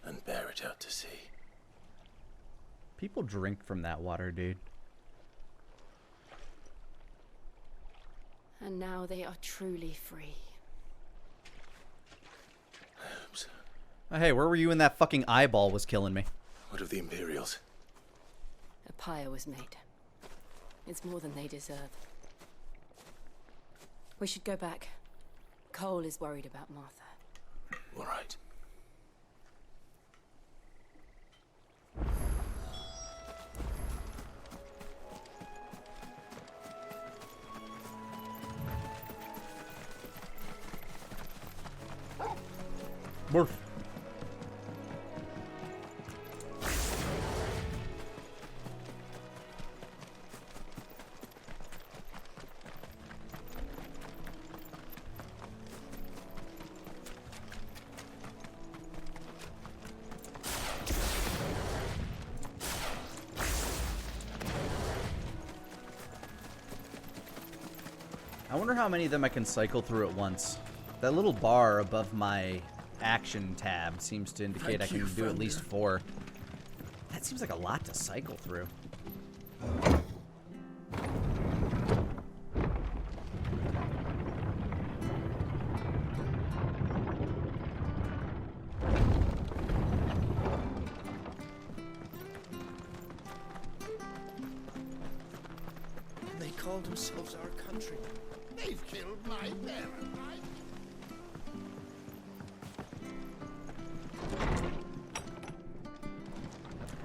and bear it out to sea. People drink from that water, dude. And now they are truly free. Hey, where were you when that fucking eyeball was killing me? What of the Imperials? A pyre was made. It's more than they deserve. We should go back. Cole is worried about Martha. All right. Morph. I wonder how many of them I can cycle through at once. That little bar above my action tab seems to indicate I can do at least 4. That seems like a lot to cycle through. They call themselves our country. They've killed my parent.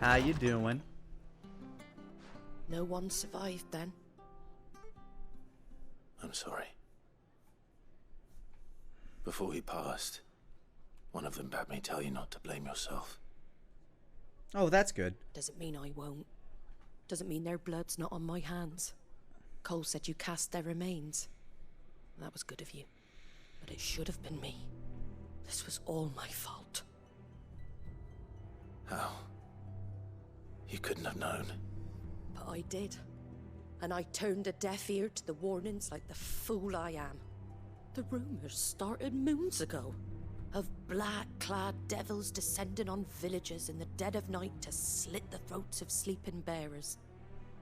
How you doing? No one survived then. I'm sorry. Before he passed, one of them bade me tell you not to blame yourself. Oh, that's good. Doesn't mean I won't. Doesn't mean their blood's not on my hands. Cole said you cast their remains. That was good of you. But it should have been me. This was all my fault. How? You couldn't have known. But I did. And I turned a deaf ear to the warnings like the fool I am. The rumors started moons ago. Of black-clad devils descending on villages in the dead of night to slit the throats of sleeping bearers.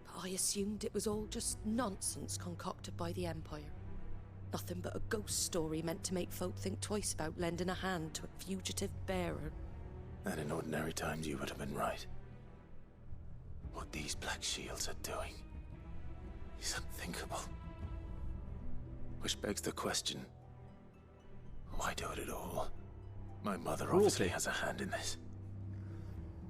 But I assumed it was all just nonsense concocted by the Empire. Nothing but a ghost story meant to make folk think twice about lending a hand to a fugitive bearer. And in ordinary times you would have been right. What these Black Shields are doing is unthinkable. Which begs the question, why do it at all? My mother obviously has a hand in this.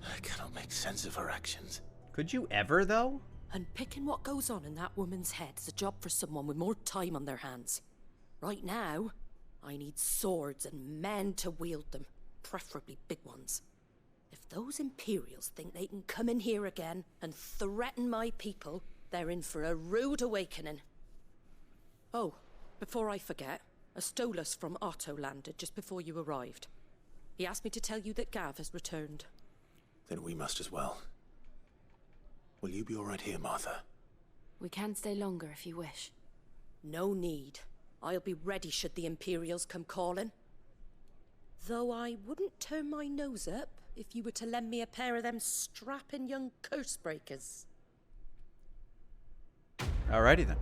I cannot make sense of her actions. Could you ever, though? Unpicking what goes on in that woman's head is a job for someone with more time on their hands. Right now, I need swords and men to wield them, preferably big ones. If those Imperials think they can come in here again and threaten my people, they're in for a rude awakening. Oh, before I forget, a Stolas from Otto landed just before you arrived. He asked me to tell you that Gav has returned. Then we must as well. Will you be all right here, Martha? We can stay longer if you wish. No need. I'll be ready should the Imperials come calling. Though I wouldn't turn my nose up if you were to lend me a pair of them strapping young curse breakers. Alrighty then.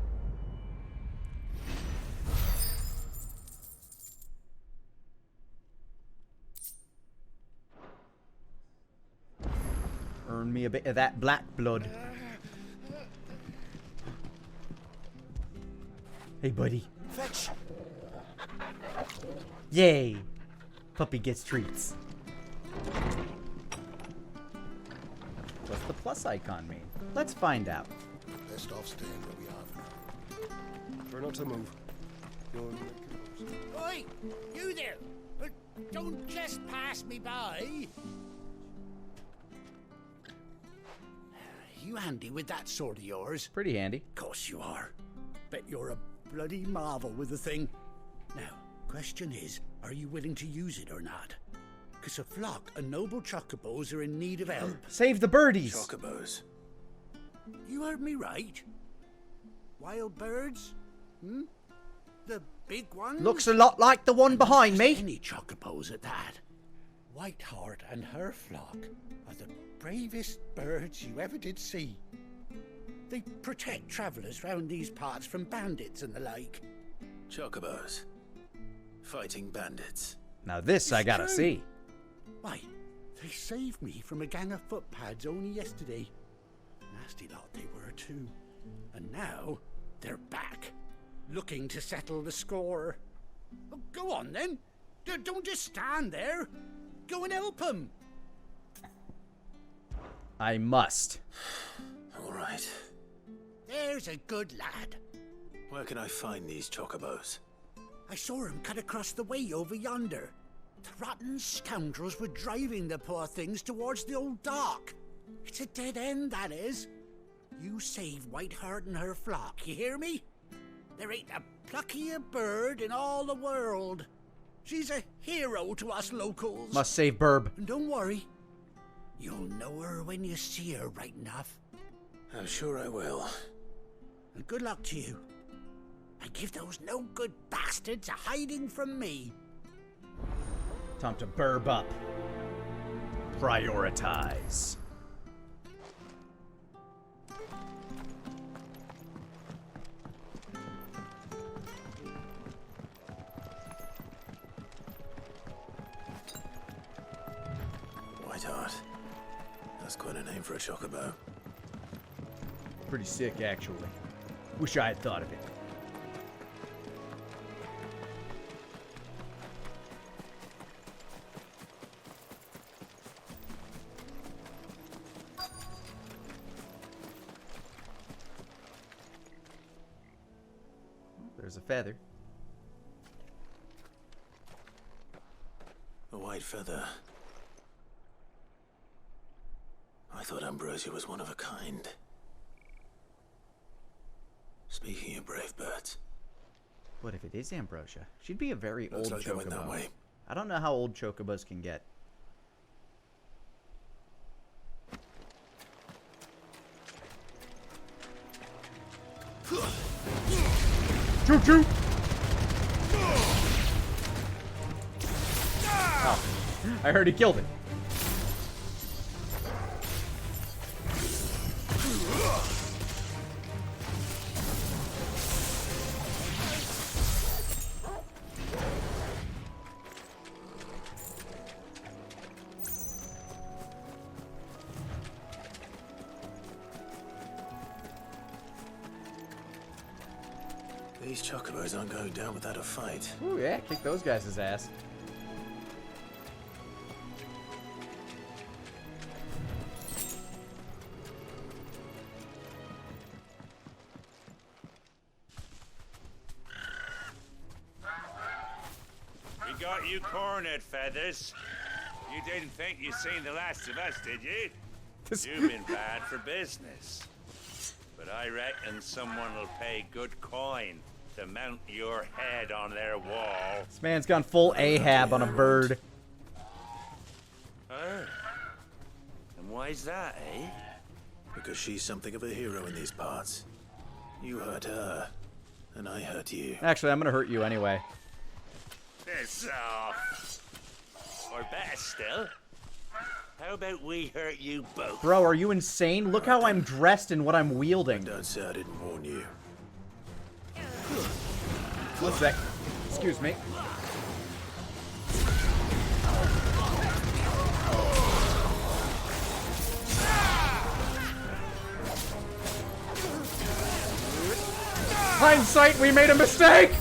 Earn me a bit of that black blood. Hey, buddy. Fetch! Yay! Puppy gets treats. What's the plus icon mean? Let's find out. Best off staying where we are for now. Try not to move. Oi! You there! Don't just pass me by! You handy with that sword of yours? Pretty handy. Course you are. Bet you're a bloody marvel with the thing. Now, question is, are you willing to use it or not? Because a flock of noble chocobos are in need of help. Save the birdies! Chocobos. You heard me right. Wild birds? Hmm? The big ones? Looks a lot like the one behind me. Any chocobos at that. Whiteheart and her flock are the bravest birds you ever did see. They protect travellers round these parts from bandits and the like. Chocobos. Fighting bandits. Now this I gotta true. see. Why, they saved me from a gang of footpads only yesterday. Nasty lot they were too. And now they're back, looking to settle the score. Well, go on then. Don't just stand there. Go and help them. I must. All right. There's a good lad. Where can I find these chocobos? I saw him cut across the way over yonder. rotten scoundrels were driving the poor things towards the old dock. It's a dead end, that is. You save Whiteheart and her flock, you hear me? There ain't a pluckier bird in all the world. She's a hero to us locals. Must save Burb. And don't worry, you'll know her when you see her, right enough. I'm sure I will. And good luck to you. And give those no-good bastards a hiding from me. Time to burb up. Prioritize. Whiteheart. That's quite a name for a chocobo. Pretty sick, actually. Wish I had thought of it. There's a feather. A white feather. I thought Ambrosia was one of a kind. Speaking of brave birds. What if it is Ambrosia? She'd be a very Looks old like they went that chocobo. way. I don't know how old chocobos can get. Choo choo! Oh, I heard he killed it. These chocobos aren't going down without a fight. Ooh, yeah, kick those guys' ass. We got you cornered, Feathers. You didn't think you'd seen the last of us, did you? You've been bad for business. But I reckon someone will pay good coin to mount your head on their wall. This man's gone full Ahab on a bird. Oh. And why's that, eh? Because she's something of a hero in these parts. You hurt her, and I hurt you. Actually, I'm gonna hurt you anyway. Piss off. Or better still, how about we hurt you both? Bro, are you insane? Look how I'm dressed and what I'm wielding. Don't say I didn't warn you. One sec. Excuse me. Hindsight, we made a mistake!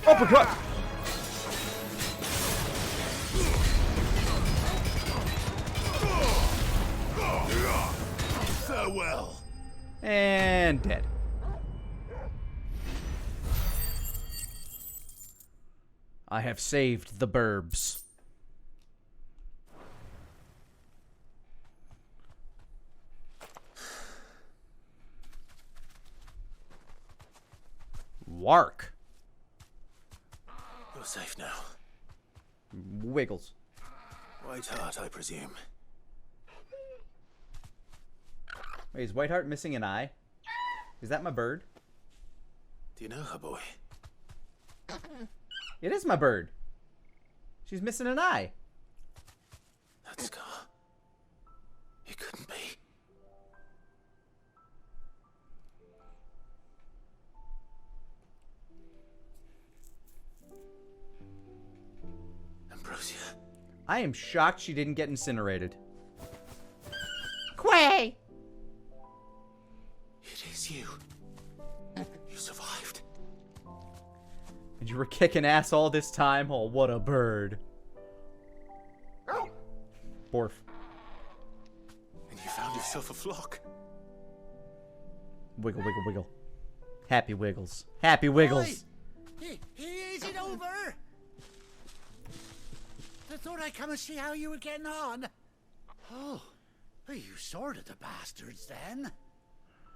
Uppercut! Farewell. And dead. I have saved the burbs. Wark. You're safe now. Wiggles. Whiteheart, I presume. Wait, is Whiteheart missing an eye? Is that my bird? Do you know her, boy? It is my bird. She's missing an eye. That scar. It couldn't be. Ambrosia. I am shocked she didn't get incinerated. Quay! It is you. You survived. And you were kicking ass all this time? Oh, what a bird. Borf. And you found yourself a flock. Wiggle, wiggle, wiggle. Happy Wiggles. Happy Wiggles. Is it over? I thought I'd come and see how you were getting on. Oh, you sorted the bastards then.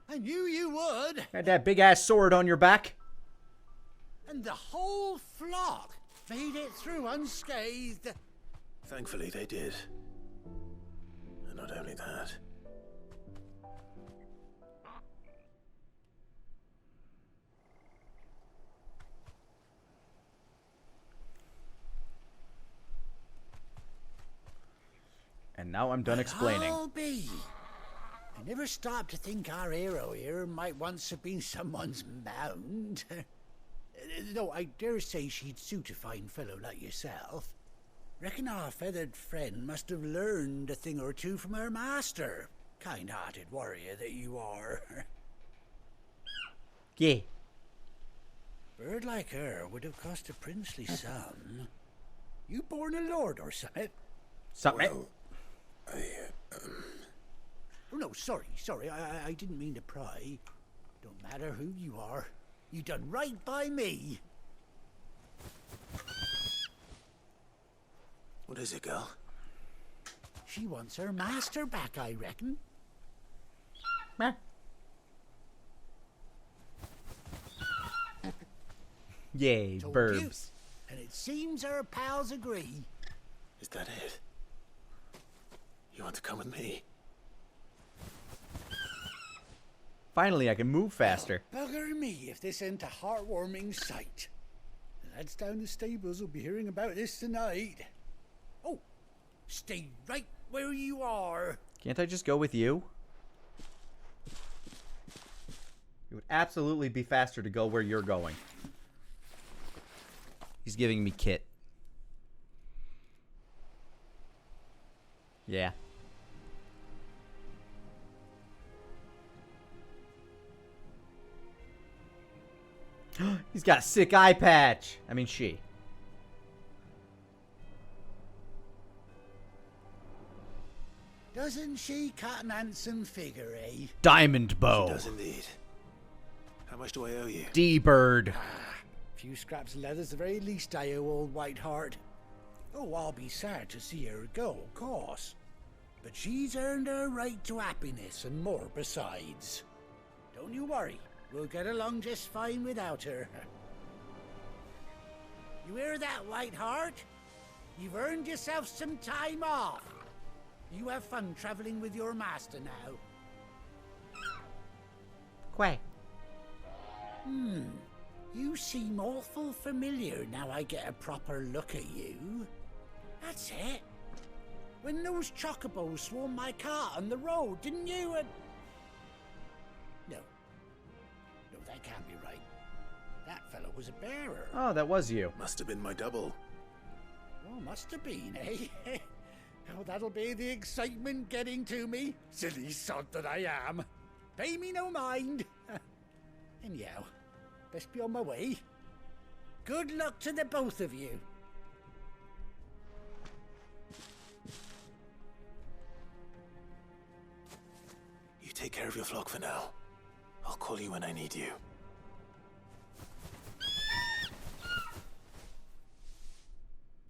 I knew you would. Got that big ass sword on your back. And the whole flock made it through unscathed. Thankfully, they did. And not only that. And now I'm done explaining. I'll be. I never stopped to think our hero here might once have been someone's mount. Though I dare say she'd suit a fine fellow like yourself. Reckon our feathered friend must have learned a thing or two from her master. Kind-hearted warrior that you are. Yeah. Bird like her would have cost a princely sum. You born a lord or something? Something? Well, Oh no, sorry. I didn't mean to pry. Don't matter who you are. You done right by me. What is it, girl? She wants her master back, I reckon. Yay, Told burbs. you. And it seems our pals agree. Is that it? You want to come with me? Finally, I can move faster. Bugger me if this ain't a heartwarming sight. The lads down the stables will be hearing about this tonight. Oh, stay right where you are. Can't I just go with you? It would absolutely be faster to go where you're going. He's giving me kit. Yeah. He's got a sick eye patch. I mean, she. Doesn't she cut an handsome figure, eh? Diamond bow. She does indeed. How much do I owe you? D-bird. Few scraps of leather's the very least I owe old Whiteheart. Oh, I'll be sad to see her go, of course. But she's earned her right to happiness and more besides. Don't you worry. We'll get along just fine without her. You hear that, Whiteheart? You've earned yourself some time off. You have fun traveling with your master now. Quay. You seem awful familiar now I get a proper look at you. That's it. When those chocobos swarmed my cart on the road, didn't you? No, that can't be right. That fellow was a bearer. Oh, that was you. Must have been my double. Oh, must have been, eh? Oh, that'll be the excitement getting to me. Silly sod that I am. Pay me no mind. Anyhow, best be on my way. Good luck to the both of you. You take care of your flock for now. I'll call you when I need you.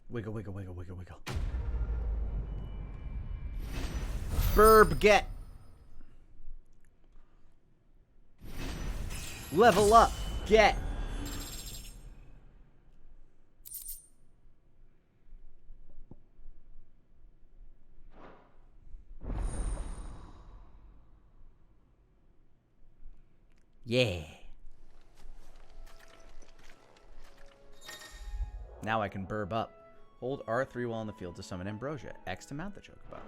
Wiggle, wiggle, wiggle, wiggle, wiggle. Burb, get. Level up, get. Yeah. Now I can burb up. Hold R3 while in the field to summon Ambrosia. X to mount the chocobo.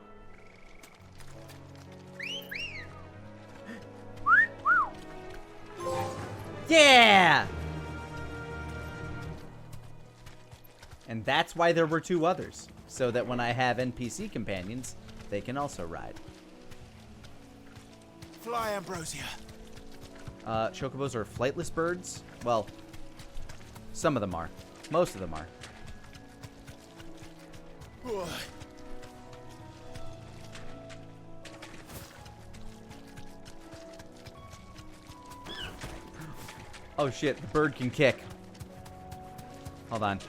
Yeah! And that's why there were two others. So that when I have NPC companions, they can also ride. Fly, Ambrosia. Chocobos are flightless birds. Well, some of them are. Most of them are. Oh shit, the bird can kick. Hold on.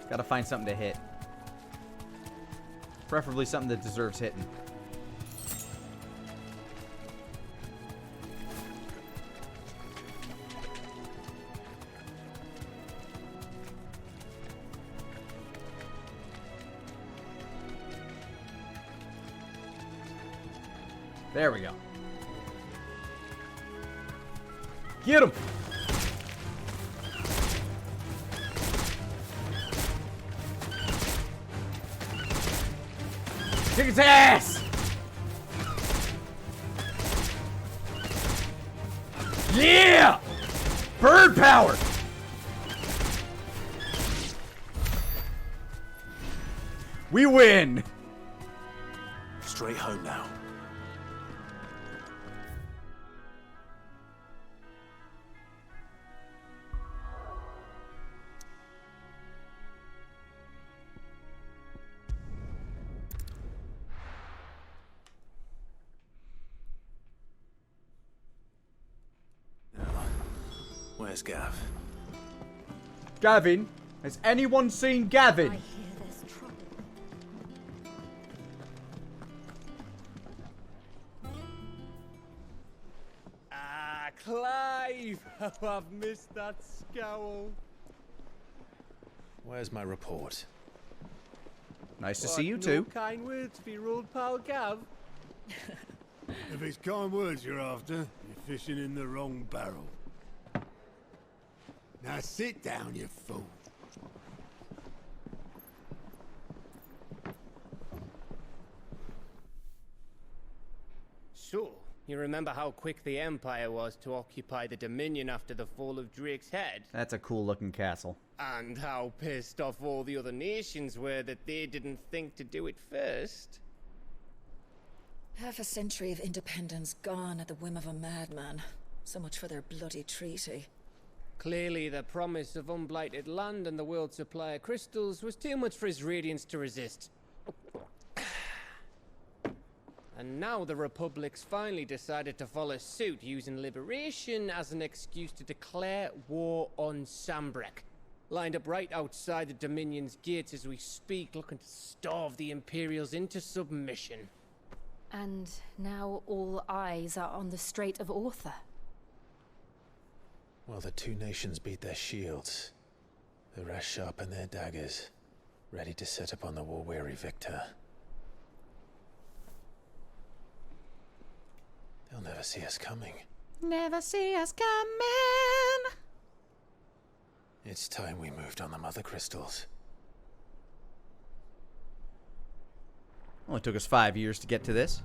Gotta find something to hit. Preferably something that deserves hitting. There we go. Get him! Kick his ass! Yeah! Bird power! We win! Straight home now. Where's Gav? Gavin? Has anyone seen Gavin? I hear there's trouble. Ah, Clive! Oh, I've missed that scowl. Where's my report? Nice to What, see you no too. kind words for your old pal Gav? If it's kind words you're after, you're fishing in the wrong barrel. Now sit down, you fool. So, you remember how quick the Empire was to occupy the Dominion after the fall of Drake's Head? That's a cool looking castle. And how pissed off all the other nations were that they didn't think to do it first? Half a century of independence gone at the whim of a madman. So much for their bloody treaty. Clearly, the promise of unblighted land and the world's supply of crystals was too much for his radiance to resist. And now the Republic's finally decided to follow suit, using liberation as an excuse to declare war on Sambrek. Lined up right outside the Dominion's gates as we speak, looking to starve the Imperials into submission. And now all eyes are on the Strait of Author. Well, the two nations beat their shields. The rest sharpen their daggers, ready to set upon the war-weary victor. They'll never see us coming. Never see us coming. It's time we moved on the mother crystals. Only took us 5 years to get to this.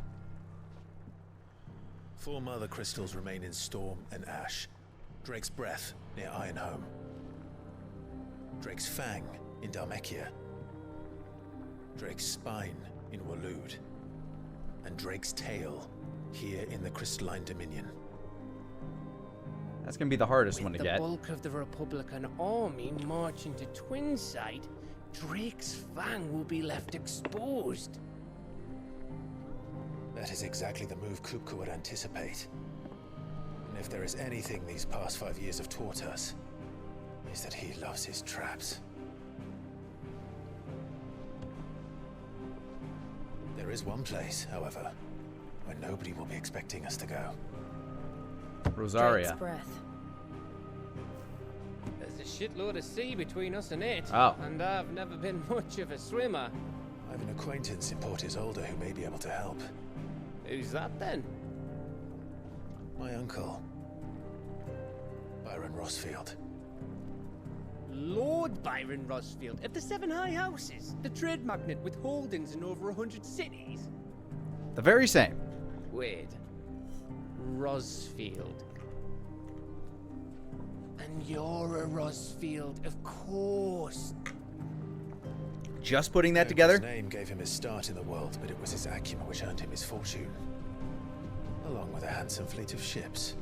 4 mother crystals remain in Storm and Ash. Drake's Breath near Ironhome. Drake's Fang in Dhalmekia. Drake's Spine in Waloed. And Drake's Tail here in the Crystalline Dominion. That's gonna be the hardest one to With get. the bulk of the Republican army marching to Twinside, Drake's Fang will be left exposed. That is exactly the move Kupka would anticipate. And if there is anything these past 5 years have taught us, is that he loves his traps. There is one place, however, where nobody will be expecting us to go. Rosaria. Drake's breath. There's a shitload of sea between us and it. Oh. And I've never been much of a swimmer. I have an acquaintance in Port Isolde who may be able to help. Who's that then? My uncle, Byron Rossfield. Lord Byron Rossfield of the Seven High Houses, the trade magnate with holdings in over 100 cities. The very same. Wait. Rossfield. And you're a Rossfield, of course. Just putting that together? His name gave him his start in the world, but it was his acumen which earned him his fortune. Along with a handsome fleet of ships.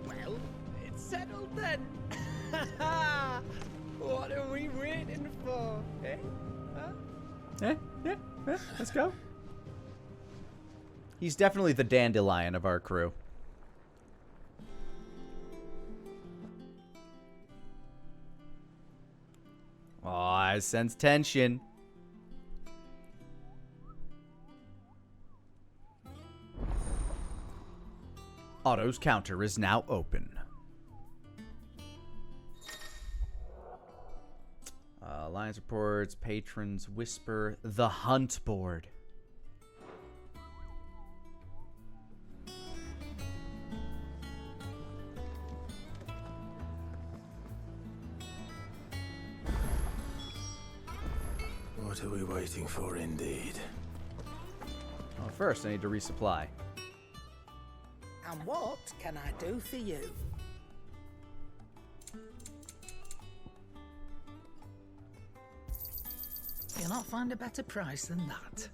Well, it's settled then. What are we waiting for, eh? Huh? Yeah, let's go. He's definitely the dandelion of our crew. Oh, I sense tension. Otto's counter is now open. Alliance reports, patrons whisper, the hunt board. What are we waiting for, indeed? Well, first I need to resupply. And what can I do for you? You'll not find a better price than that.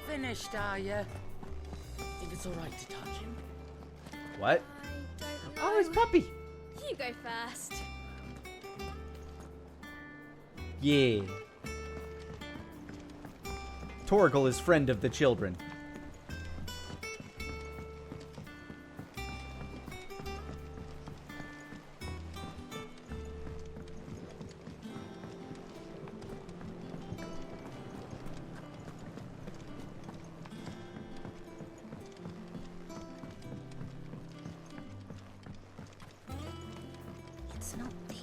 Finished, are you? If it's all right to touch him. What? Oh, it's Puppy. You go first. Yeah. Torgal is friend of the children. It's not these.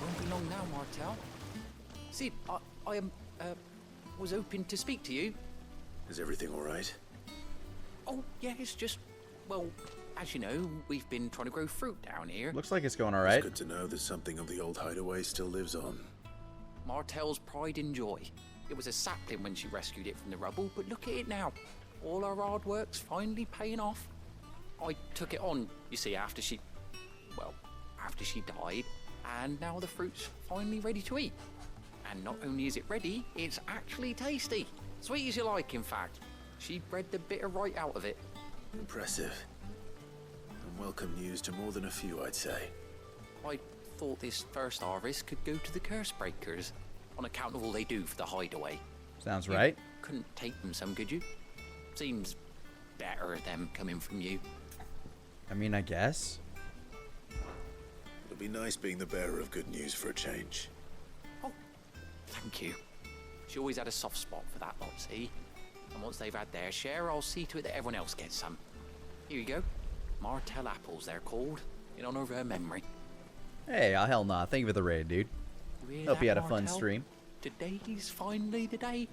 Won't be long now, Martel. Sid, I was hoping to speak to you. Is everything all right? Oh, yeah, it's just, well, as you know, we've been trying to grow fruit down here. Looks like it's going all right. It's good to know that something of the old hideaway still lives on. Martel's pride and joy. It was a sapling when she rescued it from the rubble, but look at it now. All our hard work's finally paying off. I took it on, you see, after she died, and now the fruit's finally ready to eat. And not only is it ready, it's actually tasty. Sweet as you like, in fact. She bred the bitter right out of it. Impressive. And welcome news to more than a few, I'd say. I thought this first harvest could go to the curse breakers, on account of all they do for the hideaway. Sounds right. Couldn't take them some, could you? Seems better them coming from you. I mean, I guess. It'll be nice being the bearer of good news for a change. Thank you. She always had a soft spot for that lot, see? And once they've had their share, I'll see to it that everyone else gets some. Here you go. Martel apples, they're called, in honor of her memory. Hey, hell nah. Thank you for the raid, dude. hear Hope that, you had a fun Martel? stream. Today's finally the day.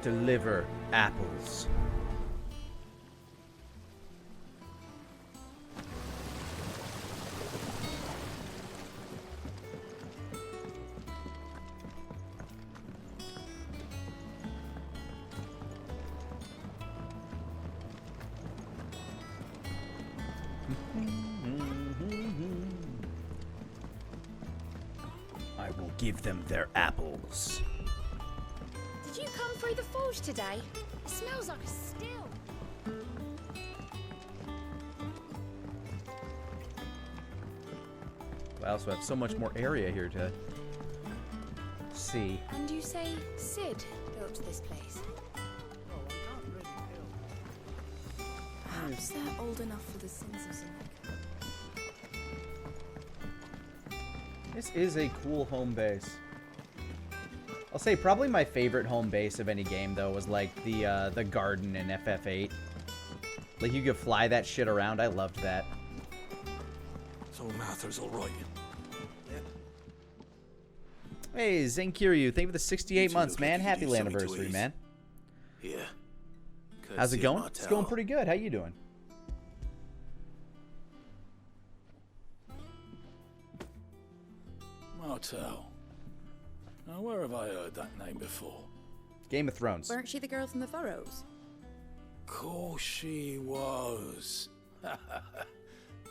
Deliver apples. I will give them their apples. Did you come through the forge today? It smells like a still. I also have so much more area here to see. And you say Sid built this place? Perhaps they're old enough for the sins of Zeneca. This is a cool home base. I'll say probably my favorite home base of any game, though, was like the garden in FF8. Like, you could fly that shit around. I loved that. So Martha's all right. Hey, Zenkiryu, thank you for the 68 months, man. Happy anniversary, man. Yeah. How's it going? It's going pretty good. How you doing? Martel. Now, where have I heard that name before? Game of Thrones. Weren't she the girl from the Furrows? Course she was.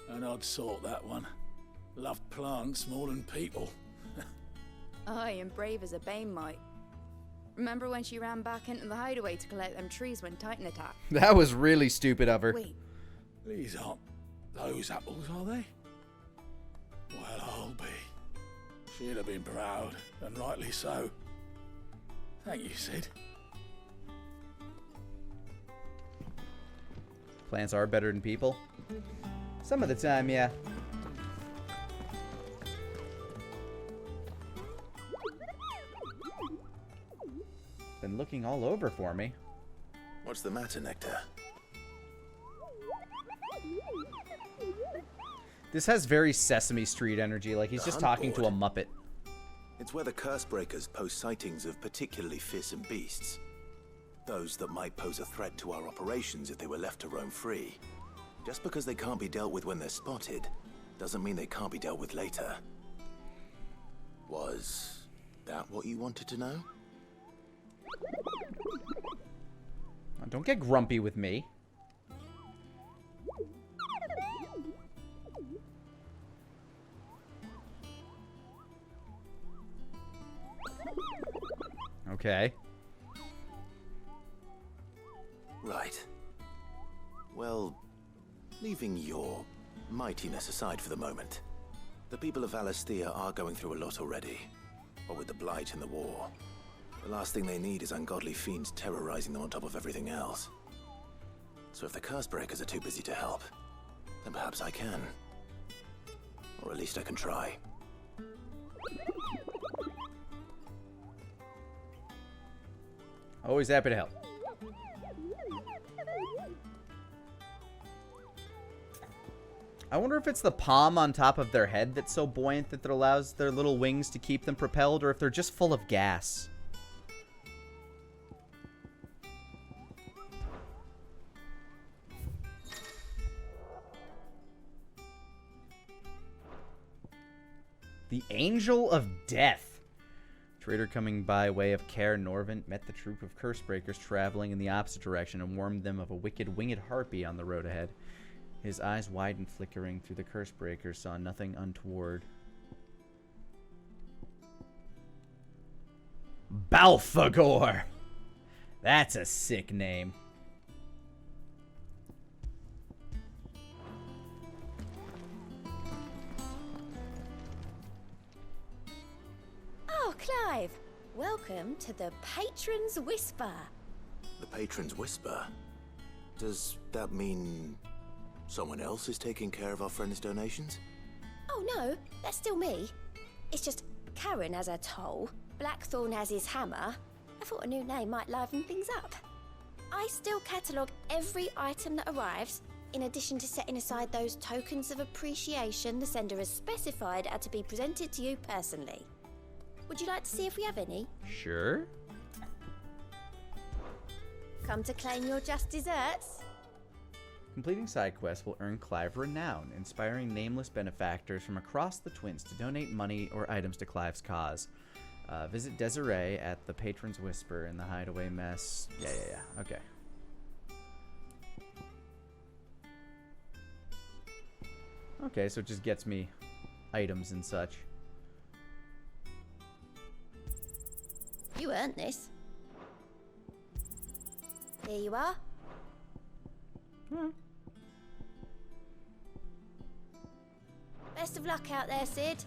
An odd sort, that one. Loved plants more than people. Aye, and brave as a bane might. Remember when she ran back into the hideaway to collect them trees when Titan attacked? That was really stupid of her. Wait. These aren't those apples, are they? Well, I'll be. She'd have been proud, and rightly so. Thank you, Sid. Plants are better than people. Some of the time, yeah. Been looking all over for me. What's the matter, Nectar? This has very Sesame Street energy, like he's just talking to a Muppet. It's where the Cursebreakers post sightings of particularly fearsome beasts. Those that might pose a threat to our operations if they were left to roam free. Just because they can't be dealt with when they're spotted, doesn't mean they can't be dealt with later. Was that what you wanted to know? Don't get grumpy with me. Okay. Right. Well, leaving your mightiness aside for the moment, the people of Valisthea are going through a lot already. What with the Blight and the war, the last thing they need is ungodly fiends terrorizing them on top of everything else. So if the Cursebreakers are too busy to help, then perhaps I can. Or at least I can try. Always happy to help. I wonder if it's the palm on top of their head that's so buoyant that it allows their little wings to keep them propelled, or if they're just full of gas. The Angel of Death. Trader coming by way of Caer Norvent met the troop of Cursebreakers traveling in the opposite direction and warned them of a wicked winged harpy on the road ahead. His eyes wide and flickering through the Cursebreakers saw nothing untoward. Balfagor! That's a sick name. Oh, Clive! Welcome to the Patron's Whisper. The Patron's Whisper? Does that mean someone else is taking care of our friend's donations? Oh no, that's still me. It's just Karen has her toll, Blackthorn has his hammer. I thought a new name might liven things up. I still catalogue every item that arrives, in addition to setting aside those tokens of appreciation the sender has specified are to be presented to you personally. Would you like to see if we have any? Sure. Come to claim your just desserts? Completing side quests will earn Clive renown, inspiring nameless benefactors from across the Twins to donate money or items to Clive's cause. Visit Desiree at the Patron's Whisper in the Hideaway Mess. Yeah. Okay. Okay, so it just gets me items and such. You earned this. Here you are. Best of luck out there, Sid.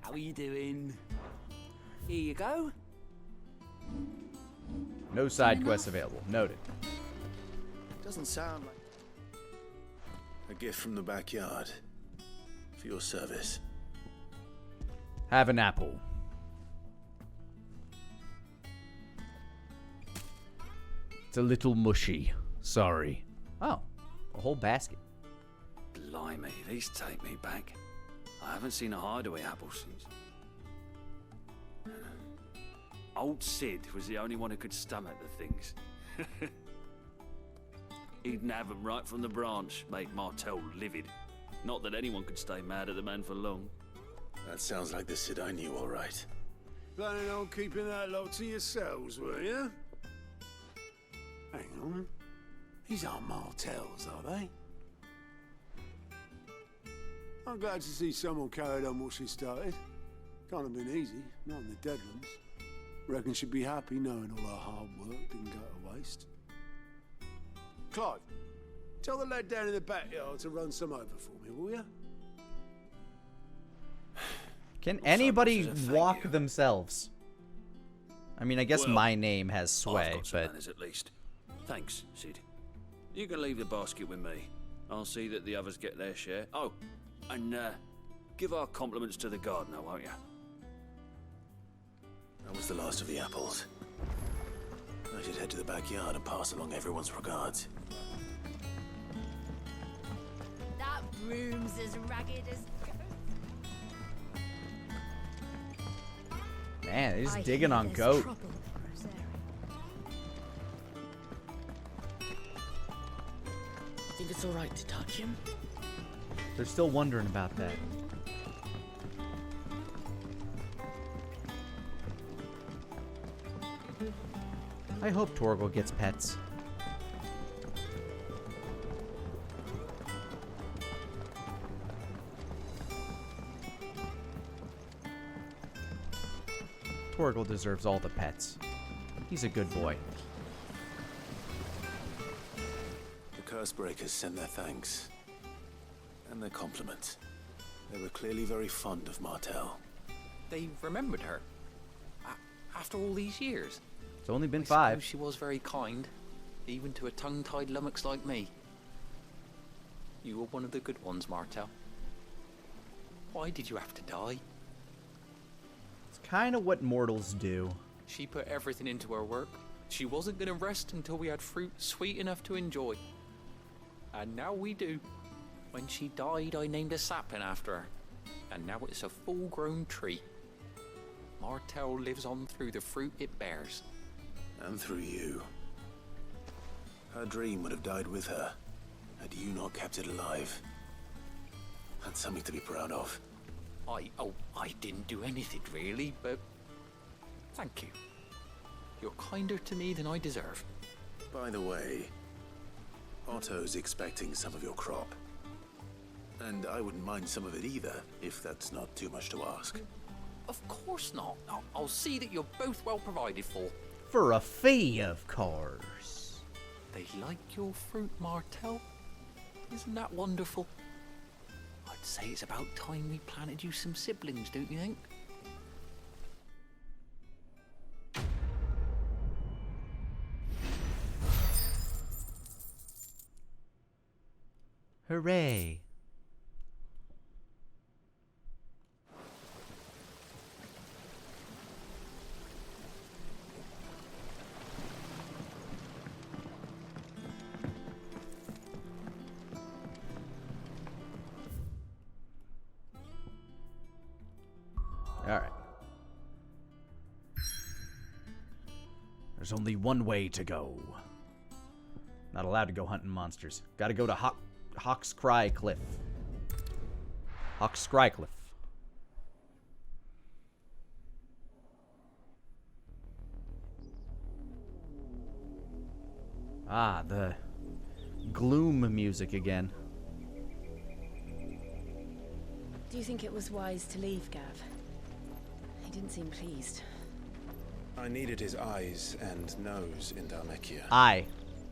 How are you doing? Here you go. No side quests available. Noted. Doesn't sound like a gift from the backyard for your service. Have an apple. It's a little mushy. Sorry. Oh, a whole basket. Blimey, these take me back. I haven't seen a hideaway apple since. Old Sid was the only one who could stomach the things. He'd nab them right from the branch, made Martel livid. Not that anyone could stay mad at the man for long. That sounds like the Sid I knew, all right. Planning on keeping that lot to yourselves, were you? Hang on. These aren't Martels, are they? I'm glad to see someone carried on what she started. Can't have been easy, not in the Deadlands. Reckon she'd be happy knowing all her hard work didn't go to waste. Clive, tell the lad down in the backyard to run some over for me, will you? Can anybody walk themselves? I mean, I guess Well, my name has sway, I've got some but manners at least. Thanks, Sid. You can leave the basket with me. I'll see that the others get their share. Oh, and give our compliments to the gardener, won't you? That was the last of the apples. I should head to the backyard and pass along everyone's regards. That broom's as ragged as man, they're just digging on goat. Think it's all right to touch him? They're still wondering about that. I hope Torgal gets pets. Torgal deserves all the pets. He's a good boy. The Cursebreakers send their thanks. And their compliments. They were clearly very fond of Martel. They remembered her. After all these years. It's only been I 5. suppose she was very kind, even to a tongue-tied lummox like me. You were one of the good ones, Martel. Why did you have to die? It's kind of what mortals do. She put everything into her work. She wasn't going to rest until we had fruit sweet enough to enjoy. And now we do. When she died, I named a sapling after her. And now it's a full-grown tree. Martel lives on through the fruit it bears. And through you. Her dream would have died with her, had you not kept it alive. That's something to be proud of. I didn't do anything really, but thank you. You're kinder to me than I deserve. By the way, Otto's expecting some of your crop. And I wouldn't mind some of it either, if that's not too much to ask. Of course not. I'll see that you're both well provided for. For a fee, of course. They like your fruit, Martel. Isn't that wonderful? I'd say it's about time we planted you some siblings, don't you think? Hooray. Alright. There's only one way to go. Not allowed to go hunting monsters. Gotta go to Hawk's Cry Cliff. Hawk's Cry Cliff. Ah, the gloom music again. Do you think it was wise to leave, Gav? He didn't seem pleased. I needed his eyes and nose in Dhalmekia. Eye.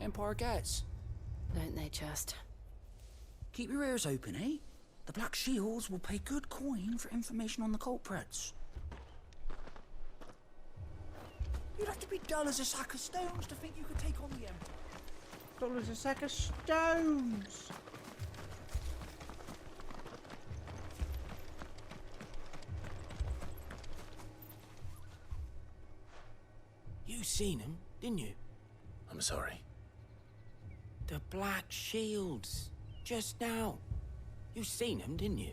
Empire gets. Don't they just? Keep your ears open, eh? The Black Shields will pay good coin for information on the culprits. You'd have to be dull as a sack of stones to think you could take on the Empire. Dull as a sack of stones. You seen him, didn't you? I'm sorry. The Black Shields. Just now. You seen him, didn't you?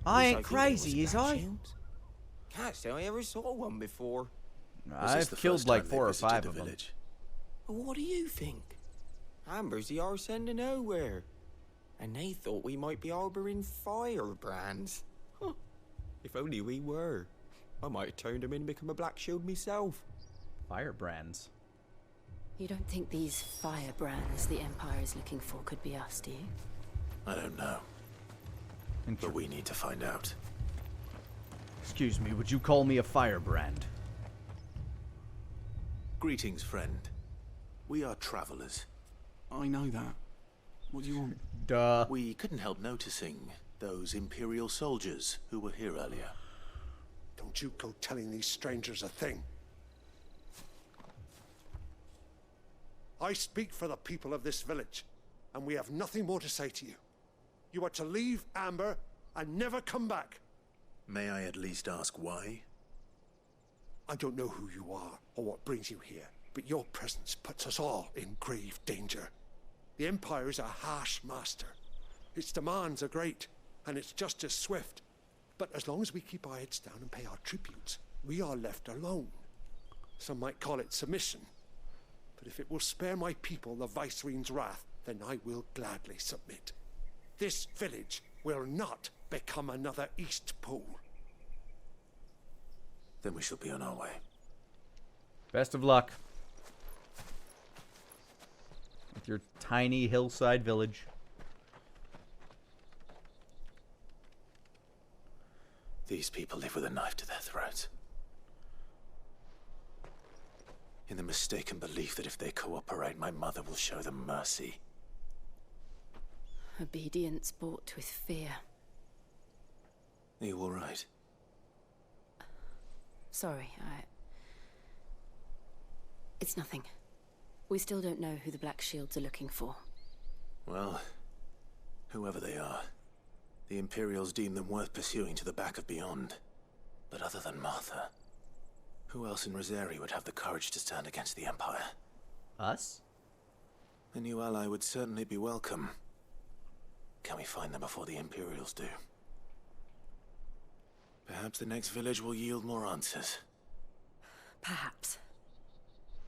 I ain't crazy, is I? Can't say I ever saw one before. I've killed like 4 or 5 of them. What do you think? Amber's the arse end of nowhere. And they thought we might be harboring firebrands. Huh. If only we were. I might have turned him in and become a Black Shield myself. Firebrands? You don't think these firebrands the Empire is looking for could be us, do you? I don't know. But we need to find out. Excuse me, would you call me a firebrand? Greetings, friend. We are travelers. I know that. What do you want? Duh. We couldn't help noticing those Imperial soldiers who were here earlier. Don't you go telling these strangers a thing. I speak for the people of this village, and we have nothing more to say to you. You are to leave Amber and never come back. May I at least ask why? I don't know who you are or what brings you here, but your presence puts us all in grave danger. The Empire is a harsh master. Its demands are great, and its justice swift. But as long as we keep our heads down and pay our tributes, we are left alone. Some might call it submission. But if it will spare my people the Viceroy's wrath, then I will gladly submit. This village will not become another East Pool. Then we shall be on our way. Best of luck. With your tiny hillside village. These people live with a knife to their throats. In the mistaken belief that if they cooperate, my mother will show them mercy. Obedience bought with fear. Are you all right? Sorry, It's nothing. We still don't know who the Black Shields are looking for. Well, whoever they are, the Imperials deem them worth pursuing to the back of beyond. But other than Martha, who else in Rosari would have the courage to stand against the Empire? Us? A new ally would certainly be welcome. Can we find them before the Imperials do? Perhaps the next village will yield more answers. Perhaps.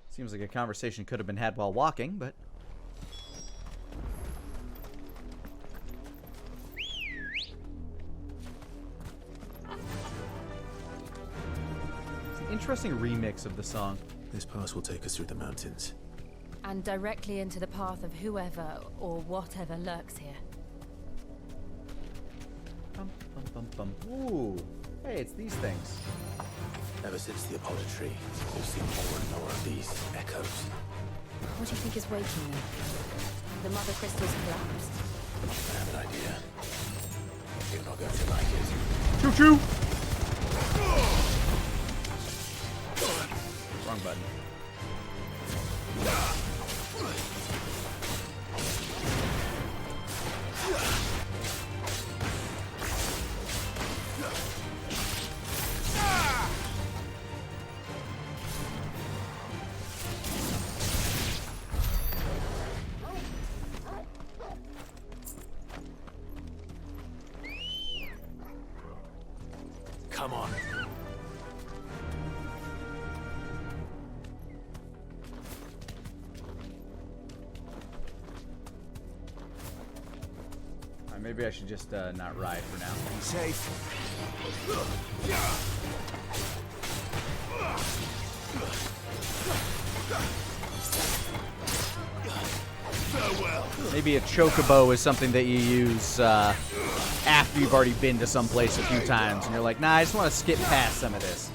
Seems like a conversation could have been had while walking, but... It's an interesting remix of the song. This pass will take us through the mountains. And directly into the path of whoever or whatever lurks here. Bum, bum, bum, bum. Ooh. Hey, it's these things. Ever since the Apollo tree, we've seen more and more of these echoes. What do you think is waking them? The mother crystals collapsed? I have an idea. You're not going to like it. Choo-choo! Wrong button. Come on. Maybe I should just not ride for now. Be safe. Maybe a chocobo is something that you use after you've already been to some place a few times, and you're like, nah, I just want to skip past some of this.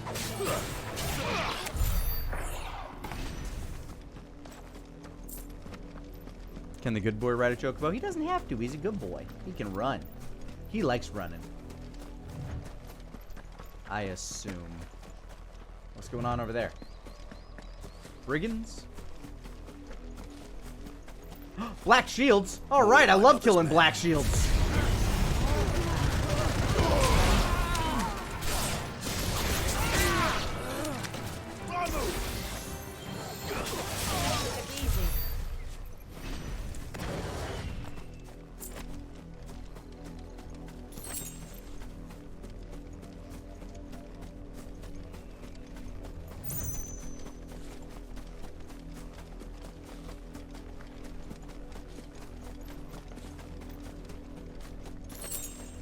Can the good boy ride a chocobo? He doesn't have to. He's a good boy. He can run. He likes running. I assume. What's going on over there? Brigands? Black shields? Alright, I love killing black shields.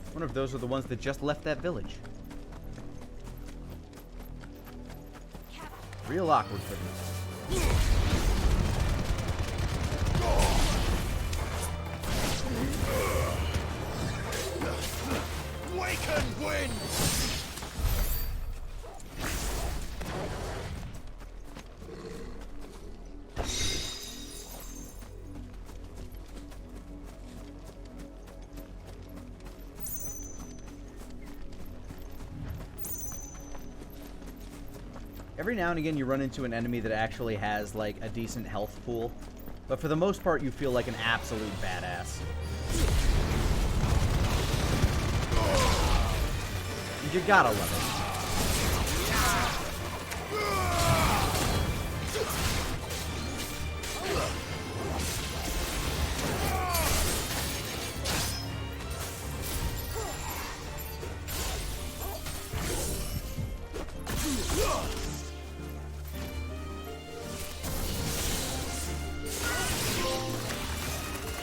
I wonder if those are the ones that just left that village. Real awkward for them. Waken wind! Every now and again you run into an enemy that actually has like a decent health pool, but for the most part you feel like an absolute badass. You gotta love it.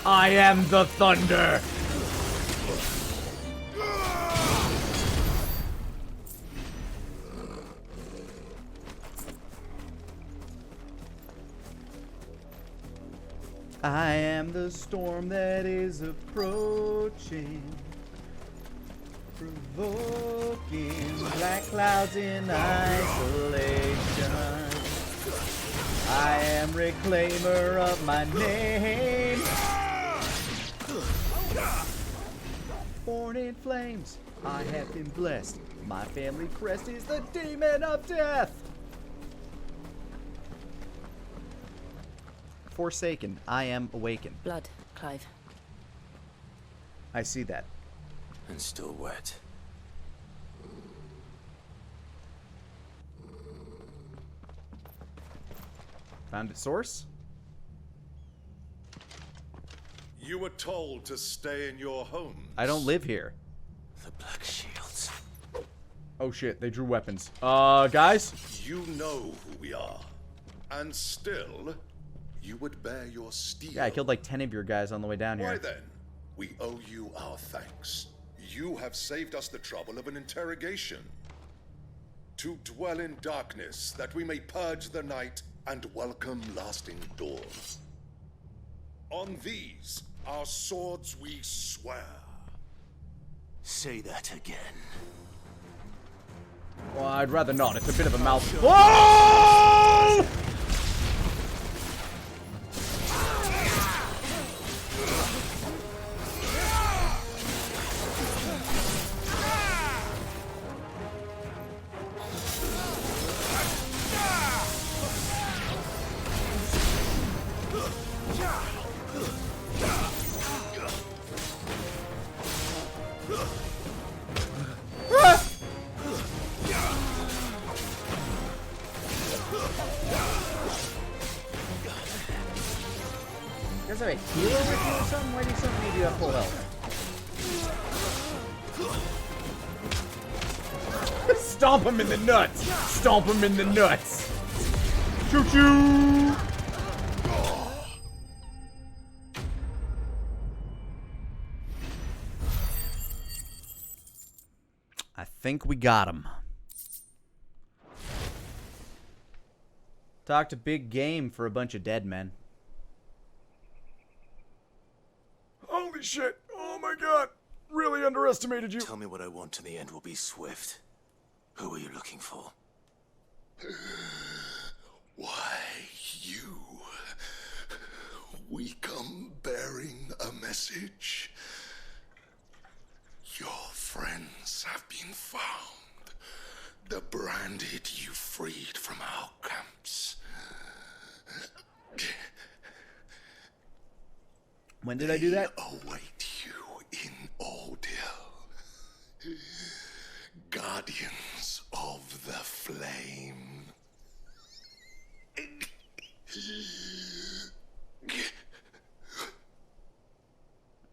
I am the thunder. I am the storm that is approaching, provoking black clouds in isolation. I am reclaimer of my name. Born in flames, I have been blessed. My family crest is the demon of death. Forsaken, I am awakened. Blood, Clive. I see that. And still wet. Found its source? You were told to stay in your home. I don't live here. The Black Shields. Oh shit, they drew weapons. Guys? You know who we are. And still, you would bear your steel. Yeah, I killed like 10 of your guys on the way down here. Why then, we owe you our thanks. You have saved us the trouble of an interrogation. To dwell in darkness, that we may purge the night and welcome lasting dawn. On these, our swords we swear. Say that again. Well, I'd rather not. It's a bit of a mouthful. Whoa! You guys have a healer with you or something? Why do you suddenly do have full health? Stomp him in the nuts! Stomp him in the nuts! Choo-choo! I think we got him. Talk to big game for a bunch of dead men. Holy shit! Oh my god! Really underestimated you. Tell me what I want and the end will be swift. Who are you looking for? Why, you... We come bearing a message. Your friends have been found. The branded you freed from our camps. When did I do that? They await you in Oldhill. Guardians of the Flame.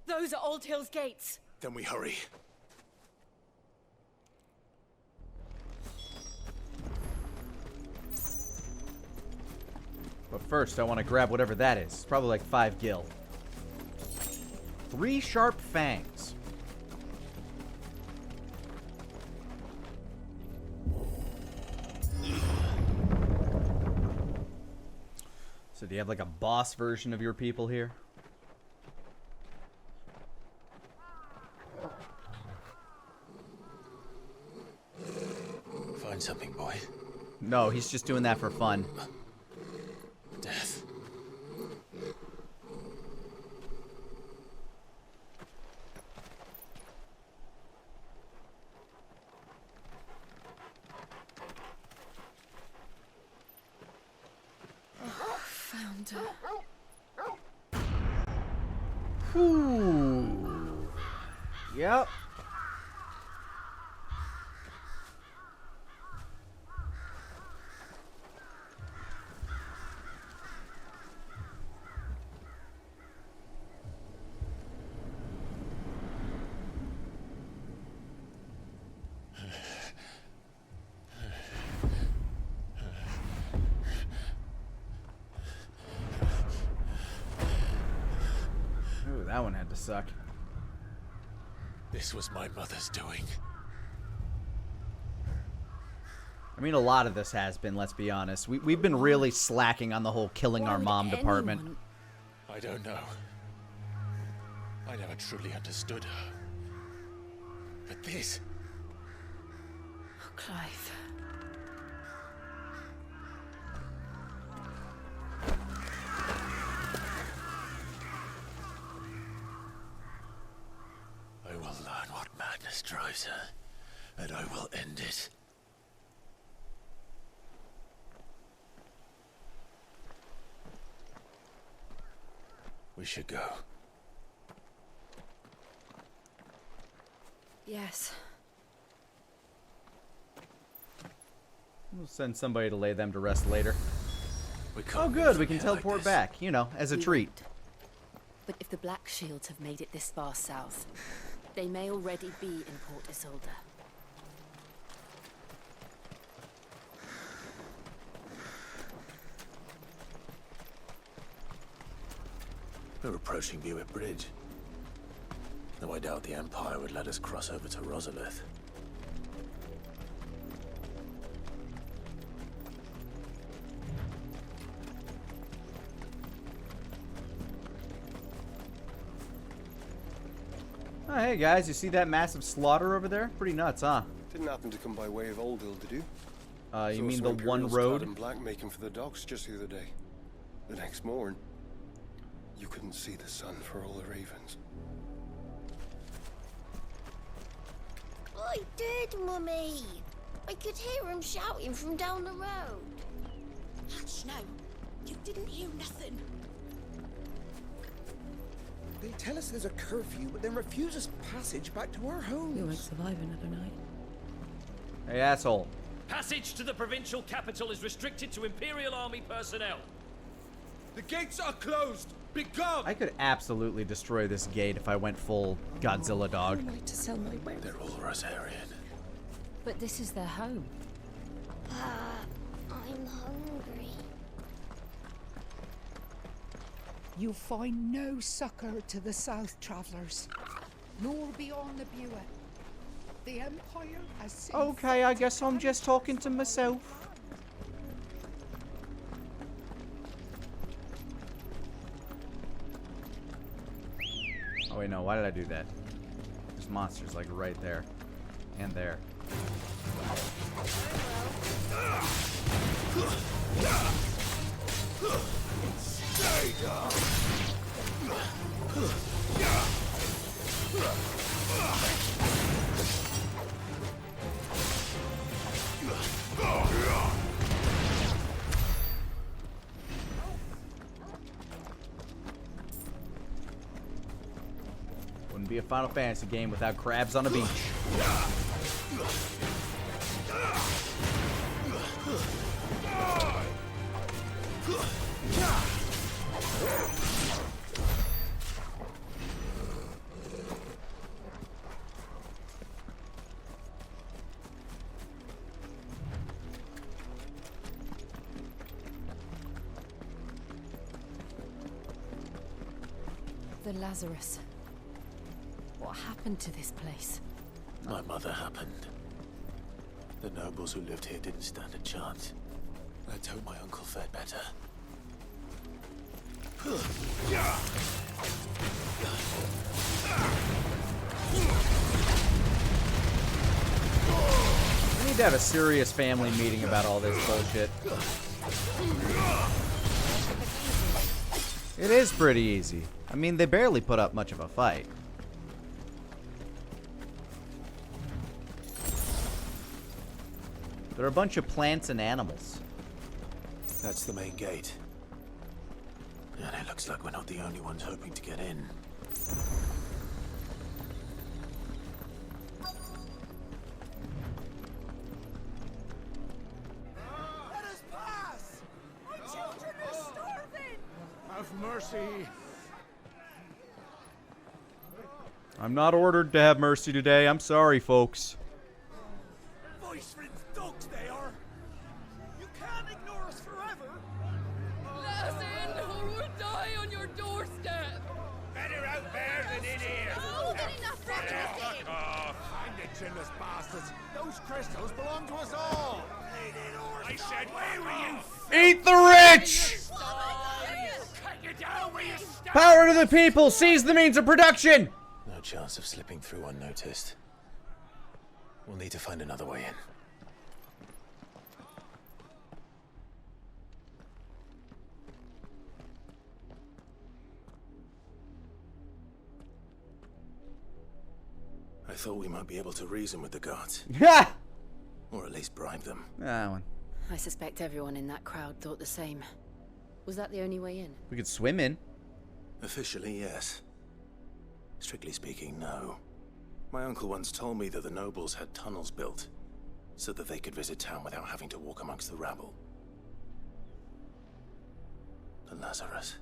Those are Old Hill's gates. Then we hurry. But first, I want to grab whatever that is. It's probably like 5 gil. 3 sharp fangs. So do you have like a boss version of your people here? Find something, boy. No, he's just doing that for fun. Death. Found her. Whew. Yep. Ooh, that one had to suck. This was my mother's doing. I mean, a lot of this has been, let's be honest. We've been really slacking on the whole killing our mom department. I don't know. I never truly understood her. But this... Oh, Clive. I will learn what madness drives her, and I will end it. We should go. Yes. We'll send somebody to lay them to rest later. Oh, can't good. We can teleport back, you know, as a treat. But if the Black Shields have made it this far south, they may already be in Port Isolde. We're approaching Buick Bridge. Though I doubt the Empire would let us cross over to Rosalith. Oh, hey guys, you see that massive slaughter over there? Pretty nuts, huh? Didn't happen to come by way of Old Hill, did you? You mean the one Imperials road? clad in black making for the docks just the other day. The next morning, you couldn't see the sun for all the ravens. I did, Mummy. I could hear him shouting from down the road. Hush now. You didn't hear nothing. They tell us there's a curfew, but then refuse us passage back to our homes. We won't survive another night. Hey, asshole. Passage to the provincial capital is restricted to Imperial Army personnel. The gates are closed! Begone! I could absolutely destroy this gate if I went full Godzilla dog. To sell my wares. They're all Rosarian. But this is their home. I'm hungry. You find no succor to the south travellers, nor beyond the Buet. The Empire has seen Okay, I guess I'm just talking to myself. Oh wait, no, why did I do that? There's monsters like right there. And there. Stay down! Wouldn't be a Final Fantasy game without crabs on a beach. The Lazarus. What happened to this place? My mother happened. The nobles who lived here didn't stand a chance. Let's hope my uncle fared better. We need to have a serious family meeting about all this bullshit. It is pretty easy. I mean, they barely put up much of a fight. They're a bunch of plants and animals. That's the main gate. And it looks like we're not the only ones hoping to get in. Let us pass! Our children are starving! Have mercy. I'm not ordered to have mercy today. I'm sorry, folks. Voice friends dogs they are. You can't ignore us forever. Let us in, or we'll die on your doorstep. Better out there than in here. More than enough for Fuck off. Find the chinless bastards. Those crystals belong to us all. I said, where were you? Eat the rich! Cut you down where you stand. Power to the people! Seize the means of production! No chance of slipping through unnoticed. We'll need to find another way in. I thought we might be able to reason with the guards. Yeah! Or at least bribe them. That one. I suspect everyone in that crowd thought the same. Was that the only way in? We could swim in. Officially, yes. Strictly speaking, no. My uncle once told me that the nobles had tunnels built so that they could visit town without having to walk amongst the rabble. The Lazarus.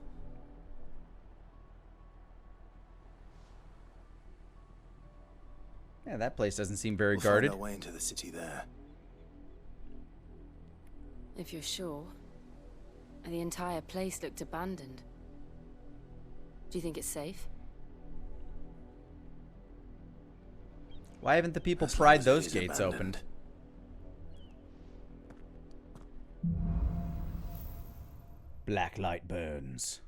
Yeah, that place doesn't seem very We'll guarded. find our way into the city there. If you're sure. The entire place looked abandoned. Do you think it's safe? Why haven't the people As long pried as it those is gates abandoned. opened? Black light burns.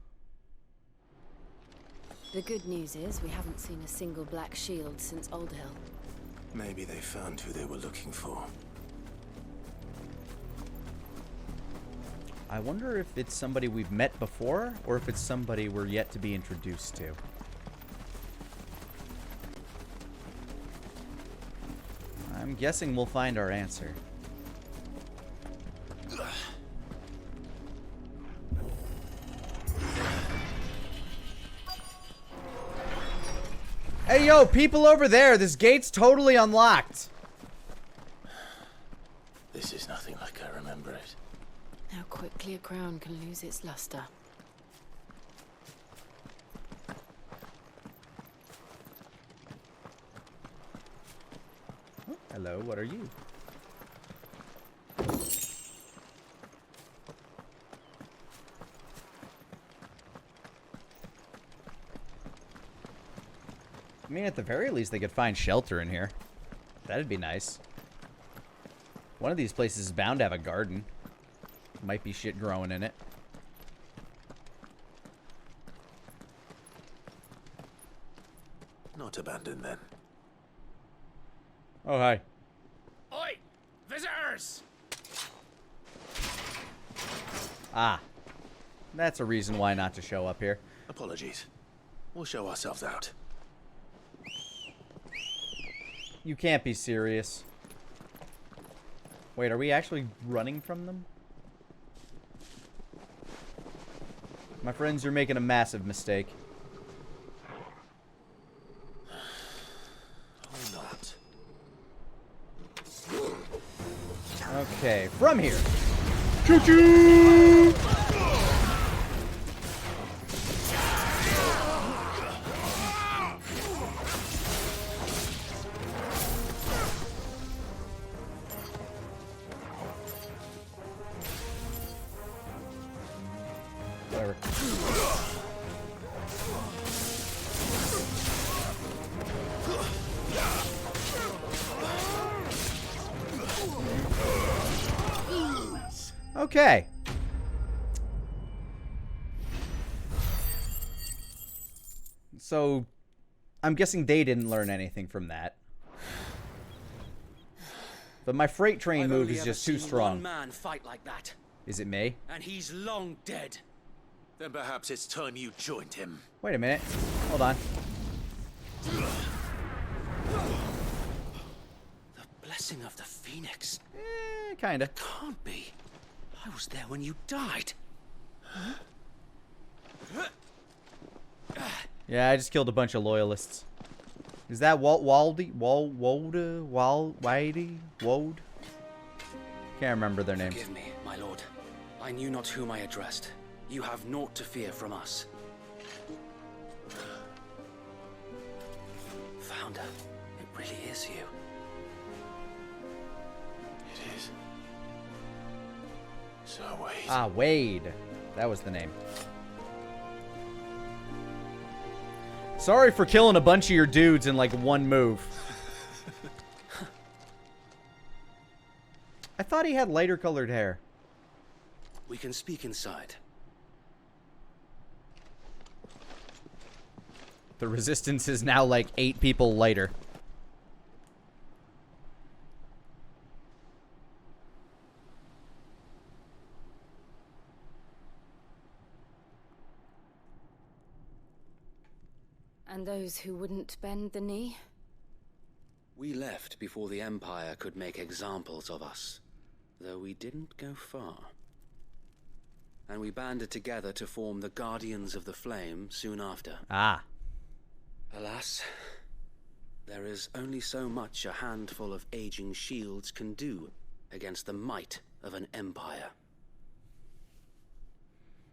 The good news is we haven't seen a single black shield since Old Hill. Maybe they found who they were looking for. I wonder if it's somebody we've met before, or if it's somebody we're yet to be introduced to. I'm guessing we'll find our answer. Hey, yo, people over there, this gate's totally unlocked. This is nothing like I remember it. How quickly a crown can lose its luster. Hello, what are you? I mean, at the very least, they could find shelter in here. That'd be nice. One of these places is bound to have a garden. Might be shit growing in it. Not abandoned then. Oh, hi. Oi! Visitors! Ah. That's a reason why not to show up here. Apologies. We'll show ourselves out. You can't be serious. Wait, are we actually running from them? My friends, you're making a massive mistake. Or not. Okay, from here. Choo-choo! Whatever. Okay. So, I'm guessing they didn't learn anything from that. But my freight train move is just too strong. One man fight like that, Is it me? and he's long dead. Then perhaps it's time you joined him. Wait a minute. Hold on. The blessing of the Phoenix. Kinda. Can't be. I was there when you died. Yeah, I just killed a bunch of loyalists. Is that Waldy? Whitey? Wold? Can't remember their names. Forgive me, my lord. I knew not whom I addressed. You have naught to fear from us. Founder, it really is you. It is. So Wade. Ah, Wade. That was the name. Sorry for killing a bunch of your dudes in like one move. I thought he had lighter colored hair. We can speak inside. The resistance is now like 8 people lighter. And those who wouldn't bend the knee? We left before the Empire could make examples of us, though we didn't go far. And we banded together to form the Guardians of the Flame soon after. Ah. Alas, there is only so much a handful of aging shields can do against the might of an empire.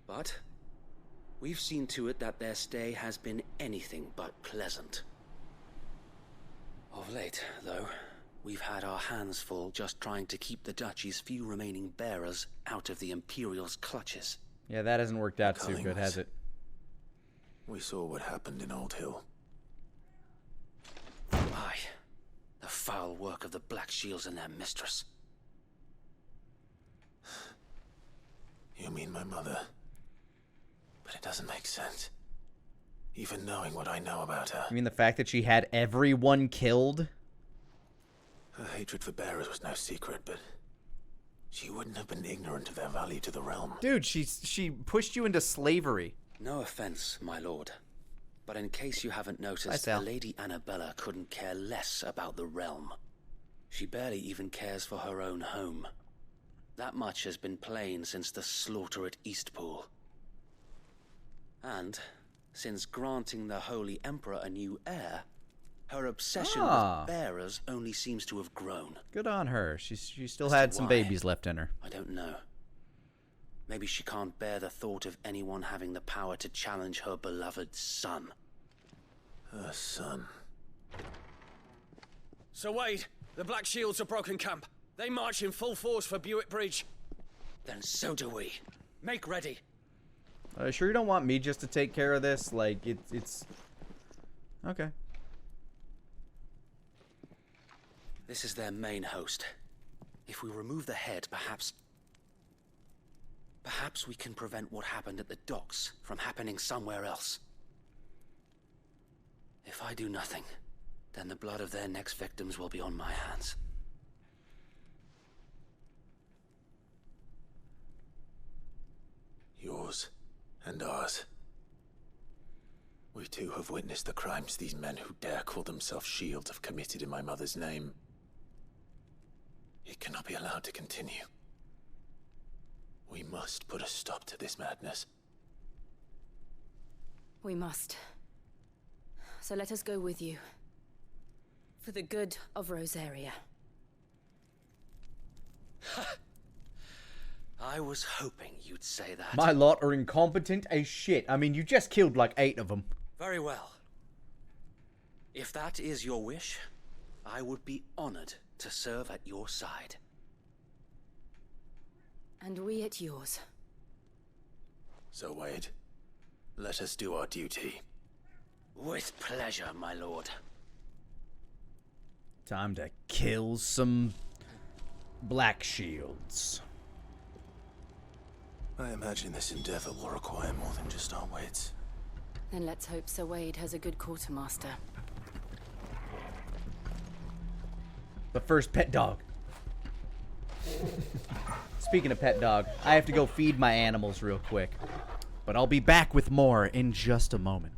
But we've seen to it that their stay has been anything but pleasant. Of late, though, we've had our hands full just trying to keep the Duchy's few remaining bearers out of the Imperial's clutches. Yeah, that hasn't worked out too good, has it? We saw what happened in Old Hill. Aye, the foul work of the Black Shields and their mistress. You mean my mother? But it doesn't make sense. Even knowing what I know about her. You mean the fact that she had everyone killed? Her hatred for bearers was no secret, but she wouldn't have been ignorant of their value to the realm. Dude, she pushed you into slavery. No offense, my lord. But in case you haven't noticed, Sal. Lady Annabella couldn't care less about the realm. She barely even cares for her own home. That much has been plain since the slaughter at Eastpool. And since granting the Holy Emperor a new heir, her obsession with bearers only seems to have grown. Good on her. She still As had to some why, babies left in her. I don't know. Maybe she can't bear the thought of anyone having the power to challenge her beloved son. Her son. Sir Wade, the Black Shields have broken camp. They march in full force for Buick Bridge. Then so do we. Make ready. Sure you don't want me just to take care of this? Like, it's... Okay. This is their main host. If we remove the head, perhaps we can prevent what happened at the docks from happening somewhere else. If I do nothing, then the blood of their next victims will be on my hands. Yours and ours. We too have witnessed the crimes these men who dare call themselves shields have committed in my mother's name. It cannot be allowed to continue. We must put a stop to this madness. We must. So let us go with you. For the good of Rosaria. I was hoping you'd say that. My lot are incompetent as shit. I mean, you just killed like 8 of them. Very well. If that is your wish, I would be honored to serve at your side. And we at yours. So, Wade, let us do our duty. With pleasure, my lord. Time to kill some Black Shields. I imagine this endeavor will require more than just our wits. Then let's hope Sir Wade has a good quartermaster. The first pet dog. Speaking of pet dog, I have to go feed my animals real quick. But I'll be back with more in just a moment.